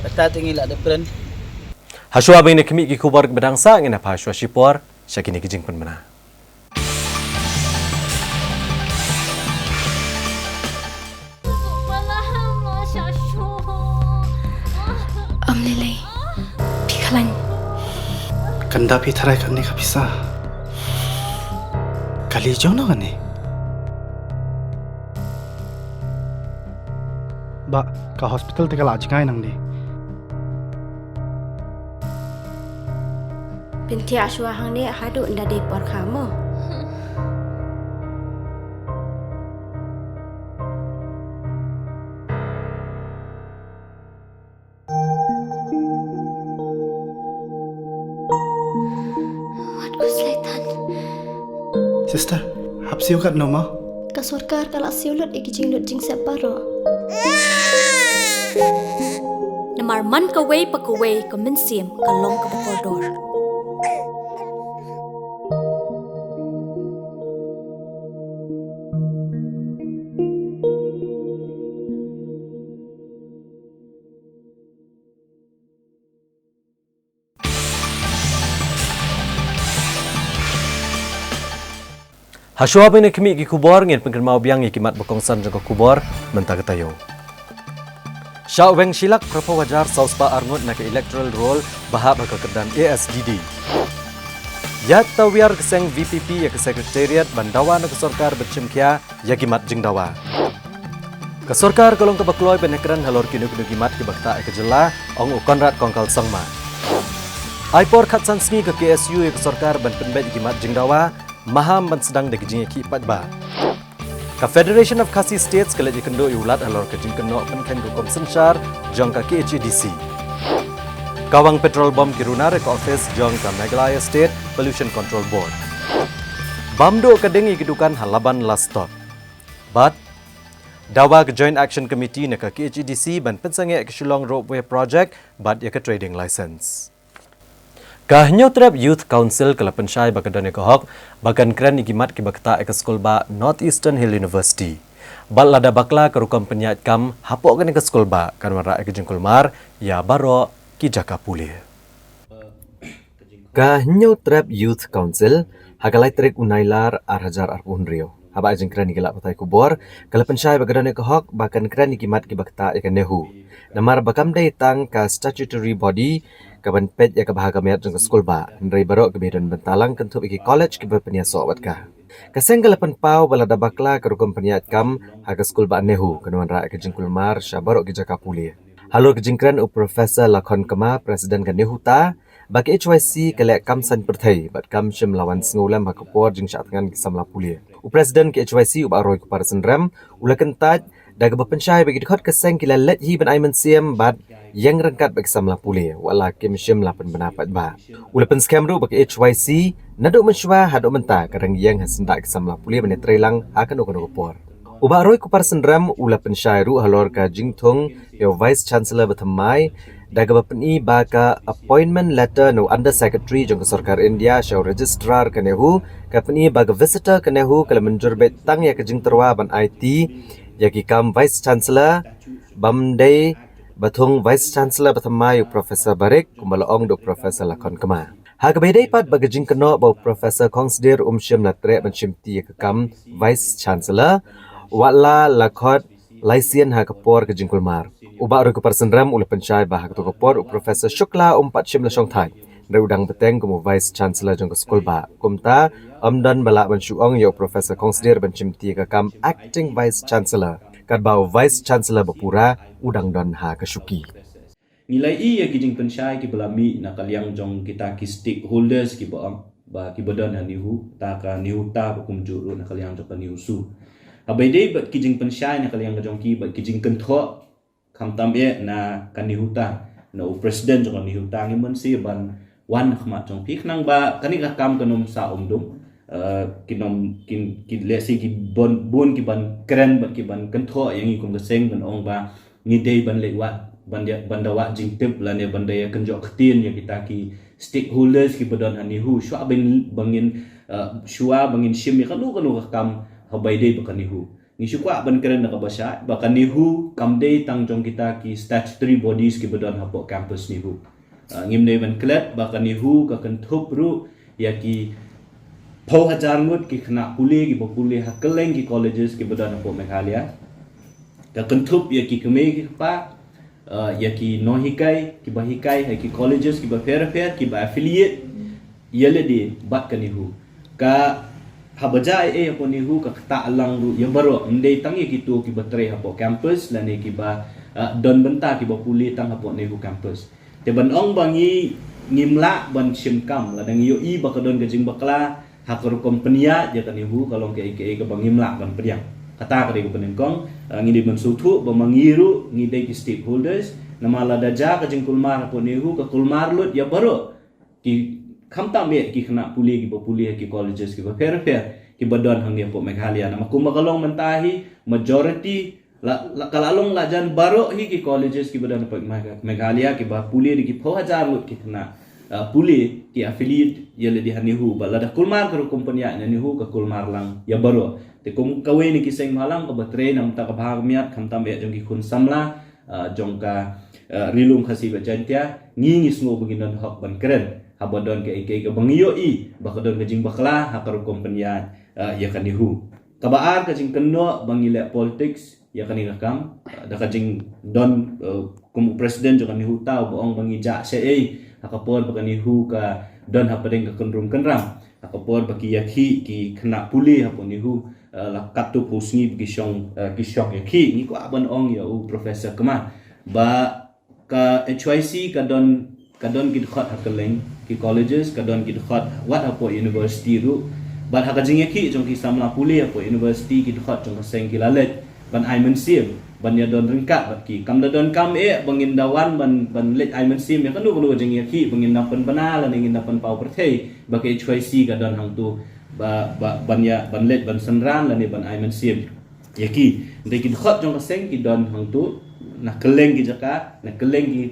Speaker 4: basta tengi la de pren
Speaker 1: Haswa bang kami ki kubar bedangsa ngena pa haswa sipor syakini kijing penmena.
Speaker 9: Lele, pikalan.
Speaker 7: Kanda pi tharai kani ka bisa. Kali jono kani. Ba ka hospital te kala ajkai nang di.
Speaker 9: Binti Ashwa hang ni hadu nda de por kamu. What was Leitan?
Speaker 7: Sister, hapsi ukat no ma?
Speaker 9: Ka sarkar kala siulut ikijing lut jing separo. Namar man ka way pa ka way ka minsim ka long ka koridor.
Speaker 1: Haswa bang kami ki kubar ngin pengkermau biang ikimat bakongsan jangka kubar mentah ketayo. Syau weng silak berapa wajar sauspa arngut nak electoral roll bahab kekedan ASDD. Yat tawiar keseng VPP ya ke sekretariat bandawa nak sorkar bercemkia ya kimat jengdawa. Ke sorkar kolong ke bakloi benekran halor kinu kimat ki bakta ke jela ong ukonrat kongkal sangma. Aipor khatsan sngi ke KSU ya ke sorkar ban penbet kimat jengdawa maham ban sedang degijing ki patba. Ka Federation of Khasi States kala jikendo iulat alor ke jingkeno penken hukum sensar jong ka KHDC. Kawang petrol bom kiruna ke office jong ka Meghalaya State Pollution Control Board. Bamdo kadengi kedukan halaban last stop. But dawa ke Joint Action Committee na ka KHDC ban pensange ke Shillong Roadway Project but ya ke trading license. Kahnyo Trap Youth Council kala pensyai bakadane kohok bakan kran igimat ki bakta ek skol ba Northeastern Hill University. Bal lada bakla kerukam penyat kam hapok kan ke skol ba kan mara ek jengkul mar ya baro ki jaka puli. Kahnyo Trap Youth Council hagalai trek unailar arhajar arpun rio. Haba jeng kran igala patai kubor kala pensyai bakadane kohok bakan kran igimat ki bakta ek nehu. Namar bakam dai tang ka statutory body kaban pet ya kabahaga mayat jeng skol ba ndrai barok kebedan bentalang kentup iki college ke berpenia sobat ka kaseng galapan pau balada bakla kerukum peniat kam haga skol ba nehu kenuan ra ke jengkul mar syabarok ke jaka puli halo ke jengkran u professor Lakon Kema presiden ke nehu ta bagi HYC kelek kam san perthai bat kam shim lawan sngulam hakapor jeng syatangan kisamla puli u presiden ke HYC u baroi ku parsen ram ulakan taj daga berpensyai bagi dekat keseng kila let hi ban aiman siam bat yang rengkat bagi samla puli wala kim shim lapan benapat ba ulapan scam ru bagi HYC naduk mensyua haduk menta kadang yang hasendak samla puli bane trelang akan ukon ukopor uba roi ku parsen ram ulapan syai ru halor ka jingthung yo vice chancellor bertemai daga berpeni baka appointment letter no under secretary jong sarkar India show registrar kanehu kapeni baga visitor kanehu kala menjurbet tang ya ke jingterwa ban IT yaki kam vice chancellor bamdai batung vice chancellor bertemai professor Barik kumbalaong do professor Lakon Kema hagabedai pat bagajing keno bau professor Kongsdir Shim latre benchimti ke kam vice chancellor wala lakot laisian hakapor ke jingkul mar uba ru ke parsenram ule pensyai bahak to kapor professor Shukla Shim la shong thai udang beteng kumu vice chancellor jong ke skol ba kumta amdan balak bensyuong yo professor Kongsdir benchimti ke kam acting vice chancellor kadbau vice chancellor bapura udang don ha kesuki
Speaker 3: nilai i ya kijing pensyai ki belami na kaliang jong kita ki stakeholders ki ba ki badan nihu ta ka nihu ta hukum juru na kaliang jong nihu su abai dei bat kijing pensyai na kaliang jong ki bat kijing kentho kam tam e na kan nihu ta na u president jong nihu ta ngi men si ban wan khmat jong pi khnang ba kani ka kam kanom sa dum kinom kin lesi ki bon ki ban kren ban ki ban kan tho yang i kum ka seng ban ong ba ni dei ban le wa bandawa jing tip la ne bandaya kan jok khtin ya kita ki stakeholders ki badon hani hu shwa bangin shwa bangin shim ya kanu ka kam habai dei bakani hu ni shukwa ban kren ka basha bakani hu kam dei tang jong kita ki statutory bodies ki badon hapo campus ni hu ngim dei ban klet bakani hu ka kan thup ru ya ki phau hajar ngut ki khna puli ki populi hakeleng ki colleges ki badon hapo Meghalaya ka kan thup ya ki keme ki pa ya ki no hikai ki ba hikai hai ki colleges ki ba fair ki ba affiliate yele de bat kanihu ka habaja e ko nihu ka ta alang ru ya baro ndei tangi ki tu ki ba tre hapo campus la ne ki ba don benta ki ba puli tang hapo nihu campus te ban ong bangi ngimla ban simkam la dang yo I ba ka don ka jing bakla hakor kompania ya kanihu kalong ke ka bangimla ban priang kata kari ko penengkong ngidi mensutu bamangiru ngide ki stakeholders namala daja ka jing kulmar ko nehu ka kulmar lut ya baro ki khamta me ki khna puli ki populi ki colleges ki fair ki badon hang po Meghalaya nama kumba kalong mentahi majority la kalalong la jan baro hi ki colleges ki badon po Meghalaya ki ba puli ki 4000 lut ki khna puli ki affiliate yele di hanihu balada kulmar ka kompanya nihu ka kulmar lang ya baro te kum kawe ni kiseng malang ka batre nam ta ka bhag miat kham tam be jong ki khun samla jong ka rilung khasi ba chantia ngi ngo beginan hak ban keren habadon ke ka bangiyo I bakadon ka jing bakla hakar kompanya ya kanihu kabaar ka jing kenno bangile politics ya kani kam da ka jing don kum president jong kanihu ta boong bangi ja se hakapon ba kanihu ka don hapadeng ka kenrum kenram hakapon baki yakhi ki khna puli hapon nihu la katu pusngi bishong ya ki ni ko aban ong ya u professor kama ba ka HYC ka don ki khat hakeleng ki colleges ka don ki khat what apo university ru ba hakajing ki jong ki samla puli apo university ki khat jong seng ki lalet ban aimen sim ban ya don ringkat bat ki kam da don kam bangin dawan ban let aimen sim ya kanu jing ki bangin dapan banala ngin dapan pau perthei ba ka HYC ka don hang tu ban let ban sanran la ni ban aimen sim yaki de ki khot jong seng ki don hang tu na keleng ki jaka na keleng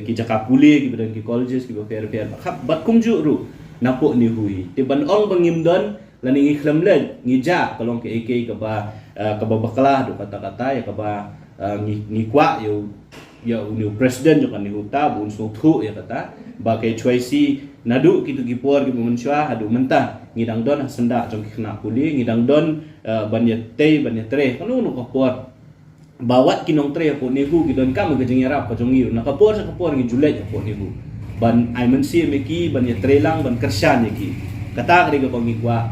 Speaker 3: ki jaka puli ki badan ki colleges ki ba fair khap bat kumju ru na po ni hui te ban ong bangim don la ni khlam le ngi ja kalong ke ka ba bakla do kata ya ka ba ngi kwa yo ni president jo kan ni huta bun so thu ya kata ba ke HYC nadu kitu kipor ki menswa adu mentah ngidang don senda jong kena puli ngidang don banyak tre kanu no kapor bawat kinong tre po nihu gidon kam ke jing yarap ko jong iru na kapor sa kapor ngi julet po nihu ban aimen si meki banyak tre lang ban kersan ki kata kri ko ngi kwa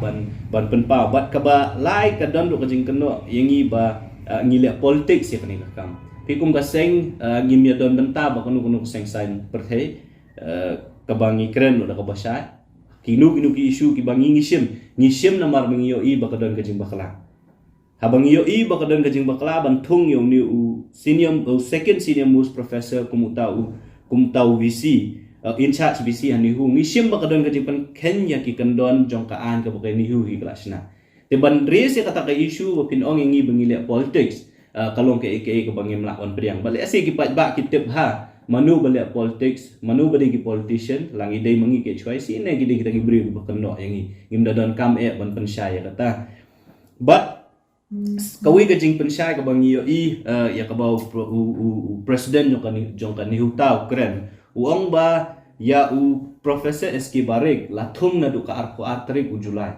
Speaker 3: ban penpa bat ka ba lai ka don do ka jing keno yangi ba ngile politics ya kani kam pikum ka seng ngimya don benta ba kanu seng sign perthei kabangi keren lo da kabasha kinu ki isu ki bangi ngishim namar mengiyo I bakadon kajing bakla habang iyo I bakadon kajing bakla bantung yung ni second senior most professor kumutau VC in charge VC hanihu ngishim bakadon kajing pan Kenya ki kandon jong kaan ka bakay nihu hi klasna te ban res ya kata ka isu wapin ong ngi bangile politics kalong ke ka bangim lakon priang bali asi ki ba kitip ha manu balik politics manu balik politician langi day mangi ke HYC ne gide kita gibri bakano yang ngim dadon kam ban pensyaya kata but kawi gajing pensyaya ka bangi yo ya ka bau president jong kan ni hutau keren uang ba ya professor SK Barik lathum na du ka arko atrik Julai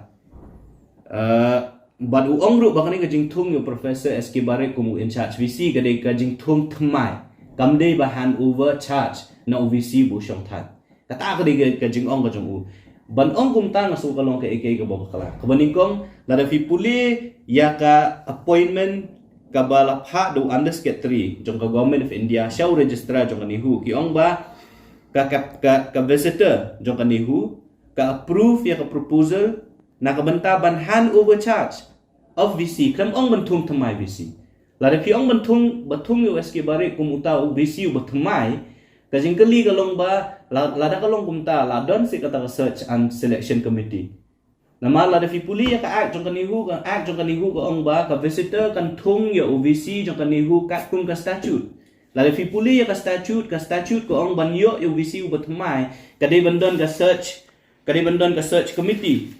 Speaker 3: but uang ru bakani gajing thum yo professor SK Barik kumu in charge VC gade gajing thum thmai kamde ba hand over charge na OVC bu syong tan kata ka de ka jing ong ka jong u ban ong kum ta ngasu kalong ka ka bakala kabaning kong la da fi puli ya ka appointment ka bala pha do undersket 3 jong ka government of India show registrar jong ni hu ki ong ba ka visitor jong ka ni hu ka approve ya ka proposal na ka banta ban hand over charge of VC kam ong bantung thamai VC lada pi ong batung yo SK Barik kum utau BCU batumai kajing kali kalong ba lada kalong kumta ladon si kata research and selection committee nama lada fi puli ya ka act jong kanihu ka ong ba ka visitor kan thung ya OVC jong kanihu ka kum ka statute lada fi puli ya ka statute ko ong ban yo OVC u batmai ka de bandon ka search committee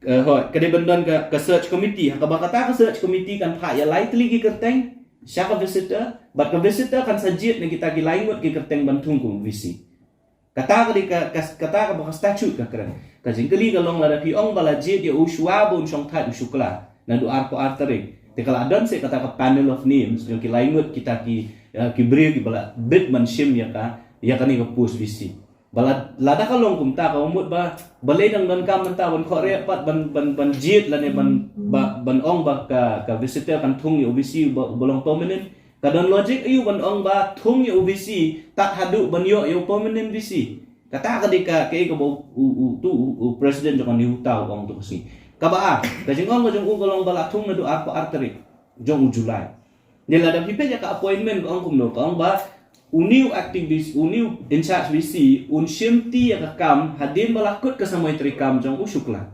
Speaker 3: kadai bandon ka search committee ka bakata ka search committee kan pha ya lightly ki kerteng siapa visitor but ka visitor kan sajit na kita ki lainut ki kerteng bantung ku visi kata ka baka statute ka keren ka jingkeli ka long la fi ong bala jit ya uswa bon song thai usukla na du ar ko artering te kala don se kata ka panel of names yung ki lainut kita ki bri ki bala bit man shim ya ka ni ka post visi bala lada kalong kumta ka umut ba balay nang ban ka manta ban khore pat ban jit la ne ban ong ba ka visitor kan thung yo OVC bolong permanent kadon logic ayu ban ong ba thung yo OVC tak hadu ban yo permanent VC kata ka di ka ke bo president jong ni hutau ong to si ka ba ka jing ong jong kalong bala thung na do apa artery jong Julai ni lada pipe ya ka appointment ko ong kumno ka ong ba uniu activist uniu in charge VC shimti ya kam hadin balakut ke samoi trikam jong usukla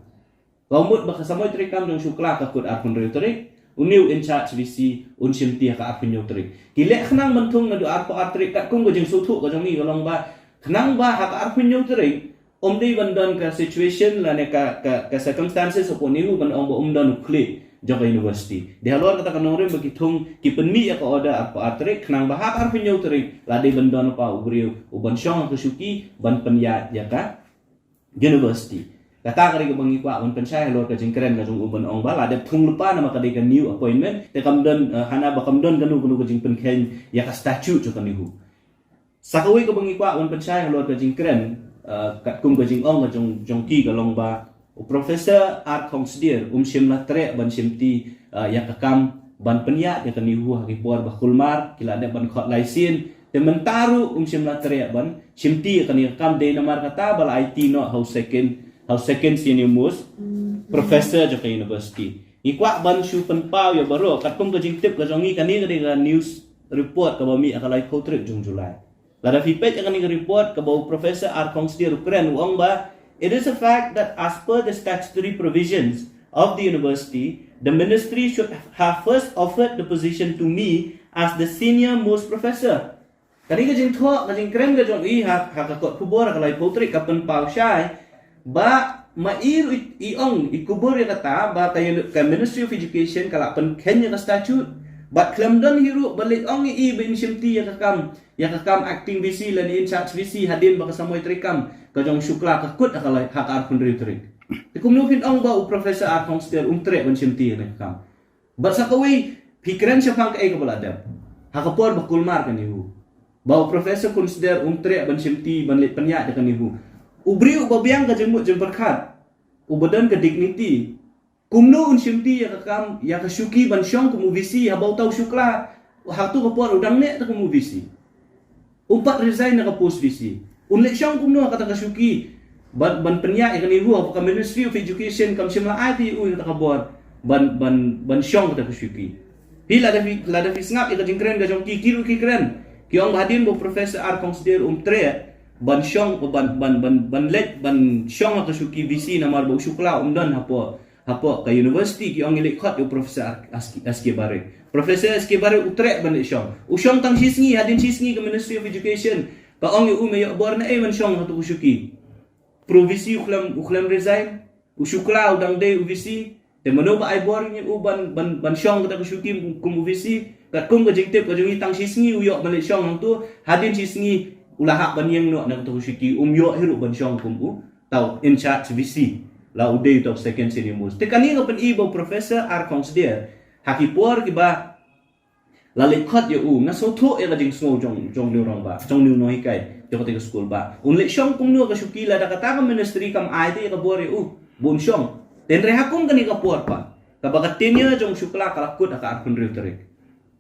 Speaker 3: lomut ba samoi trikam jong sukla ka kut arpun reuterik uniu in charge VC shimti ya ka arpun reuterik gile khnang mentung na do arpo artrik kat kum go jing suthu ko jong ni golong ba khnang ba ha ka arpun reuterik dei bandon ka situation la ne ka circumstances upon niu ban ong ba don klik Jogja University. Di haluan kata kanore bagi thung ki penmi ya ka order apa artrik nang bahak ar pinyo trik lade bandon pa ubriu uban syong ke suki ban penyat ya ka university. Kata kari ke bangi kwa ban pensai haluan ka jingkren ka jung uban ong bala de thung lupa nama ka de new appointment te kamdon hana ba kamdon kanu ka jing penken ya ka statute ka nihu. Sakawi ke bangi kwa ban pensai haluan ka jingkren kat kum ka jing ong ka jong ki ka long ba Profesor Art Kongsdir shim la tre ban shimti ya kakam ban penya ya kanihu haki puar bakulmar kila ada ban khot laisin te mentaru shim la tre ban shimti ya kani kam de namar kata bal IT no how second senior most professor joka university ikwa ban shu penpau ya baro katum ka jingtip ka jongi kani ka news report ka bami akalai kotrek jung Julai lada fipet ya kani report ka bau Professor Art Kongsdir ukren uang ba. It is a fact that as per the statutory provisions of the university, the ministry should have first offered the position to me as the senior most professor. Kani ka jing thok ka jing krem ka jong ha ka kot kubur ka lai potrik ka pen pau shai ba mair iong ikubur ya kata ba ka Ministry of Education kala pen Kenya ka statute but klamdan hiru balik ong bin shimti ya kakam acting VC lan in charge VC hadin ba kasamoy trikam kajong syukla kakut akalai hak arpun ritrik tikum nufin ong ba u Professor Art Kongsdir tre ban shimti ya kakam but sakawi pikiran siya pang ka balada hakapor bakulmar kanihu ba u Professor Kongsdir tre ban shimti ban lit panya ya kanihu ubri u babiang ka jemut jemperkat u badan ka dignity kumno shimti ya kakam ya kasyuki ban syong kumu VC habau tau syukla hak tu kapor udang ne ta kumu VC umpat resign na ka post VC unlik syong kumno kata kasyuki ban penya ya kanihu apakah Ministry of Education kam simla ITU ta kabor ban syong kata kasyuki hila da fi snap ya jingkren ga jong kikiru kikren kiong hadin bo Professor Art Kongsdir tre ban syong ban let ban syong ka kasyuki VC namar bo syukla dan hapo ka university ki ong ilik khot yo Professor Askibare Professor Askibare utrek ban usyong tang sisngi hadin sisngi ke Ministry of Education ka ong yu me yo bor na man syong hatu kusyuki provisi uklam resign usyukla udang de UVC te mano ba ai bor ni ban syong kata kusyuki kum UVC kat kum ka jingtep ka jongi tang sisngi yo male syong tu hadin sisngi ulahak ban yang no na kata kusyuki yo hiru ban syong kum tau in charge VC la uday to second senior most te kani ngapen ibo Professor Art Kongsdir hakipor kiba la lekhat ya nga so tho ya jing smo jong liu rong ba jong liu no hikai te ko te school ba unle syong kum no ka syukila da kata ka ministry kam IT ka bore bon syong ten re hakum kani ka por pa ka ba tenure jong syukla ka lakut ka arpun reuterik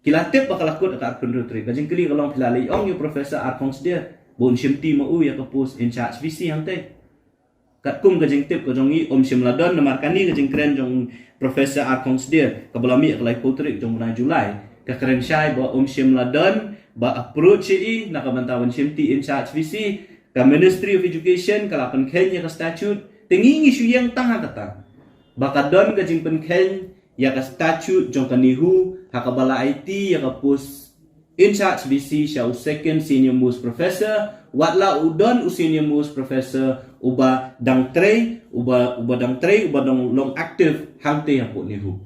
Speaker 3: kilatep ba ka lakut ka arpun reuterik ka jing kili ka long pilale ong yu Professor Art Kongsdir bon shimti mo ya ka post in charge VC hante kat kum ka jing tip ka jong i shimladon namar kani ka jing kren jong Professor Art Kongsdir ka balami ka lai potrik jong bulan Julai ka kren syai ba shimladon ba approach i na kabantawan shimti in charge visi ka Ministry of Education kalapan Kenya ka statute tingi isu yang tanga kata baka don ka jing pen Kenya ya ka statute jong kanihu hakabala IT ya ka post in charge visi siya second senior most professor watla udon senior most professor uba dang tre uba dong long active hangte yang po nihu.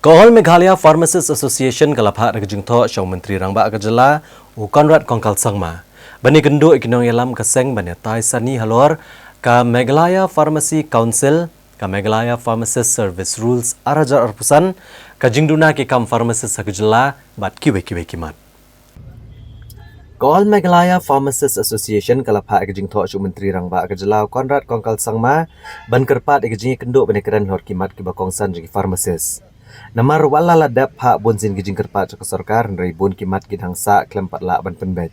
Speaker 1: Kohol Meghalaya Pharmacists Association kalapha rajingtho Syong Menteri Rangba Kajala u Conrad Kongkal Sangma. Bani gendu ikinong yalam kaseng bani tai sani halor ka Meghalaya Pharmacy Council ka Meghalaya Pharmacist Service Rules arajar arpusan ka jingduna ki kam pharmacist Kajala bat kiwe kimat. Kohol Meghalaya Pharmacists Association kalapha rajingtho Syong Menteri Rangba Kajala Conrad Kongkal Sangma ban kerpat ikajing kendu bani keran hor kimat ki bakongsan jigi pharmacist. Namar wala ladap hak bonzin gijing kerpat ke sorkar nrai bon kimat gidang sa klempat la ban penbet.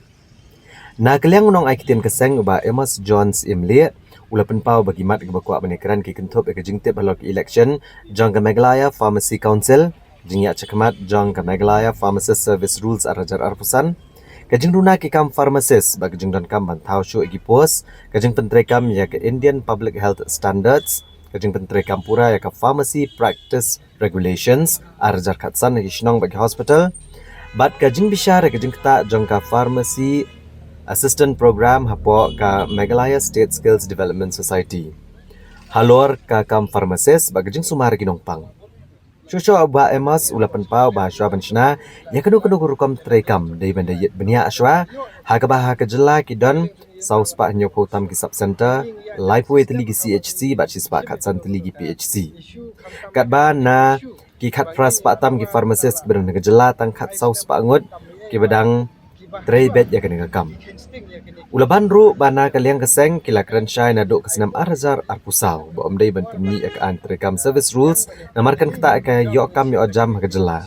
Speaker 1: Na keliang unong aikitian keseng uba Amos Jones imli ula penpau bagi mat ke bakwa benekaran ki kentup ke jing tip halok election jong ke Meghalaya Pharmacy Council jing ya cekmat jong ke Meghalaya Pharmacist Service Rules arajar arpusan kajing runa ki kam pharmacist bagi jing don kam bantau syu igi pos kajing pentre kam ya ke Indian Public Health Standards kajing pentre kam pura ya ke Pharmacy Practice Regulations arajar khatsan hisnong bagi hospital bat kajing bisyara kajing kata jong ka Pharmacy Assistant Program hapo ka Meghalaya State Skills Development Society halor ka kam pharmacist bagi jing sumar ginong pang Shosho aba emas ulapan pau bahaswa benchna ya kenu rukam trekam dei benda yet benia aswa hakabah hakajela kidon saus pa nyo potam ki sub center lifeway teligi CHC bat sispa khatsan teligi PHC katba na ki khat pras pa tam ki pharmacist bedang ngajela tang khat saus pa ngut ki bedang tray bed ya kena kam ulaban ru bana kaliang keseng kila kran syai na dok kesenam arazar arpusau ba omdei ban pemi ak an trekam service rules namarkan kata ka yok kam yo jam ngajela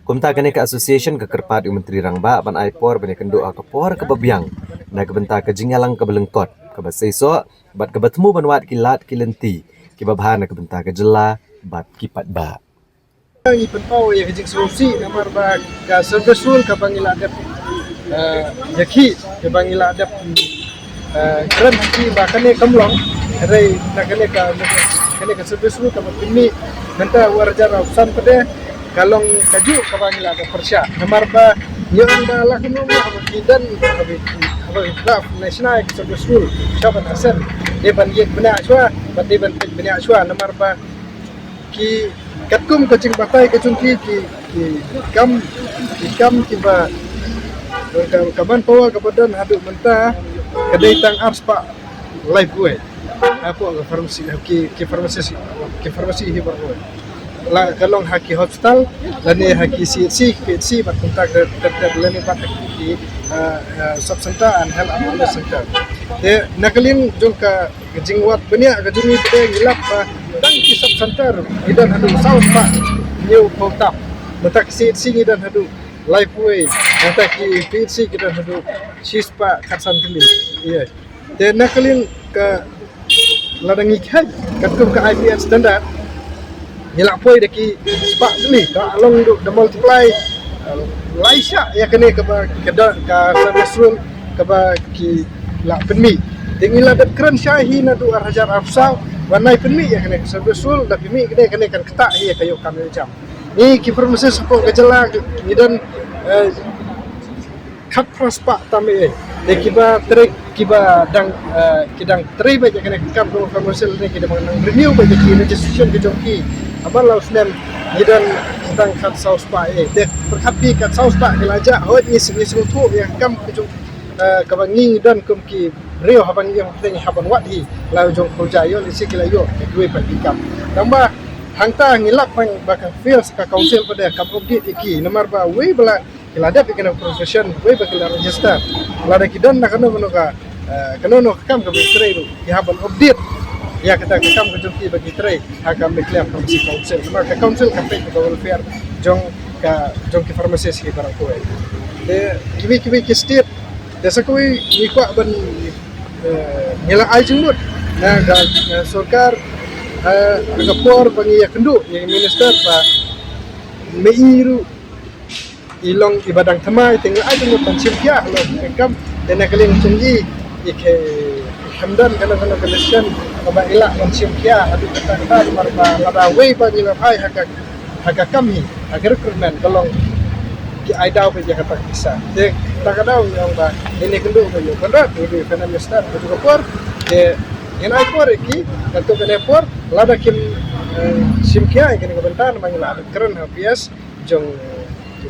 Speaker 1: kumta kene ka association ke kerpat Menteri Rangba ban aipor bani kendo akapor ke babiang na kebenta ke jingalang ke belengkot ke basaiso bat ke bertemu ban wat kilat kilenti ki babhan na kebenta ke jela bat kipat ba
Speaker 2: ngi penpau ya kejing solusi namar ba ka service rule ka pangila adap yaki ke pangila adap kran ki ba kane kamlong rai na kane ka service rule ka pimi nanta warjar opsan pade kalong kaju ka pangila adap persya namar ba yang anda lakukan dan habis national service rule syabat hasan deban yek bena aswa bat deban bena aswa namar ba ki katkum kacing batai kacung ki kam ki ba kaban pawa kabadan hadu mentah kedai tang arts pak live gue apa farmasi ki farmasi hi bar gue la kalong haki hospital lani haki CHC bat kontak ter lani batak ki sub center and health and center de nakalin jongka jingwat benia kajungi pede ngilap tang ki sub center idan hadu south pak new potap matak CHC idan hadu lifeway matak ki PHC idan hadu sispa khatsan tili iya de nakalin ka ladangi khai katkum ka IPN standard nilak poi deki spak ni ka along the multiply laisha ya kene ka service room ka ki la penmi dengila dat kran syahi na du arhajar afsau wanai penmi ya kene service room da penmi kene kan ketak ya kayo kami jam ni ki farmasi support gejala ngidan khat prospa tame deki ba trek kiba dang kidang trei ba kene kam do farmasi ni kidang renew ba ki registration ke jongki abang laus nem gidan sedang kat saus pa dek perkhapi kat saus pa gelaja hot ni semua tu yang kam kejung kabangi dan kumki rio habang yang penting haban wat hi lau jong projayo lisi kilayo dua pertikam tambah hangta ngilap pang bakal fields ka council pada kam update iki nomor ba we bela kilada pikana profession we bakal register lada kidan nak kena menuka kena kam ka betray ki haban update ya kita kam kejumpi bagi tray agam declare farmasi council maka council campaign ke welfare jong ke farmasi si barang kowe de kiwi ki state desa kowe ni kwa ban ngela ai jengmut na sarkar agapor bagi ya kendu yang minister pa meiru ilong ibadang thamai tinggal ai tu pancim kia lo kam dan kalian cunggi ike hamdan kana condition ba ila pancim kia adu kata marba lada wei pa ni hai haka kami haka recruitment kalong ki ai dau pe kata bisa de takadau yang ba ini kendu ko yo kanda di kana mister tu ko por ke in ai por ki kanto kene por lada kim sim kia ini ko bentan mangila keren hapias jong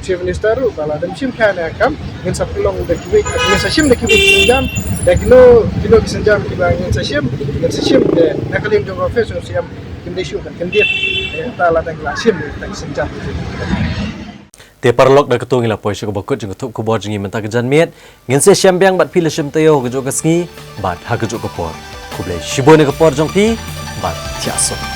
Speaker 2: Chief Minister bala dan sim kana kam ngin sa pilong de kiwi ngin sa sim de kiwi senjam de kino senjam kiba ngin sa sim de nakalim jong profesor siam kim de shu kan dia ta la dang la sim de senjam
Speaker 1: te parlok da ketung ila poisho ko bakut jeng ketuk ko bor jengi menta kejan miet ngin se syambyang bat pila sim tayo ko jo kasngi bat ha ko jo ko por ko ble shibone ko por jong pi bat tiaso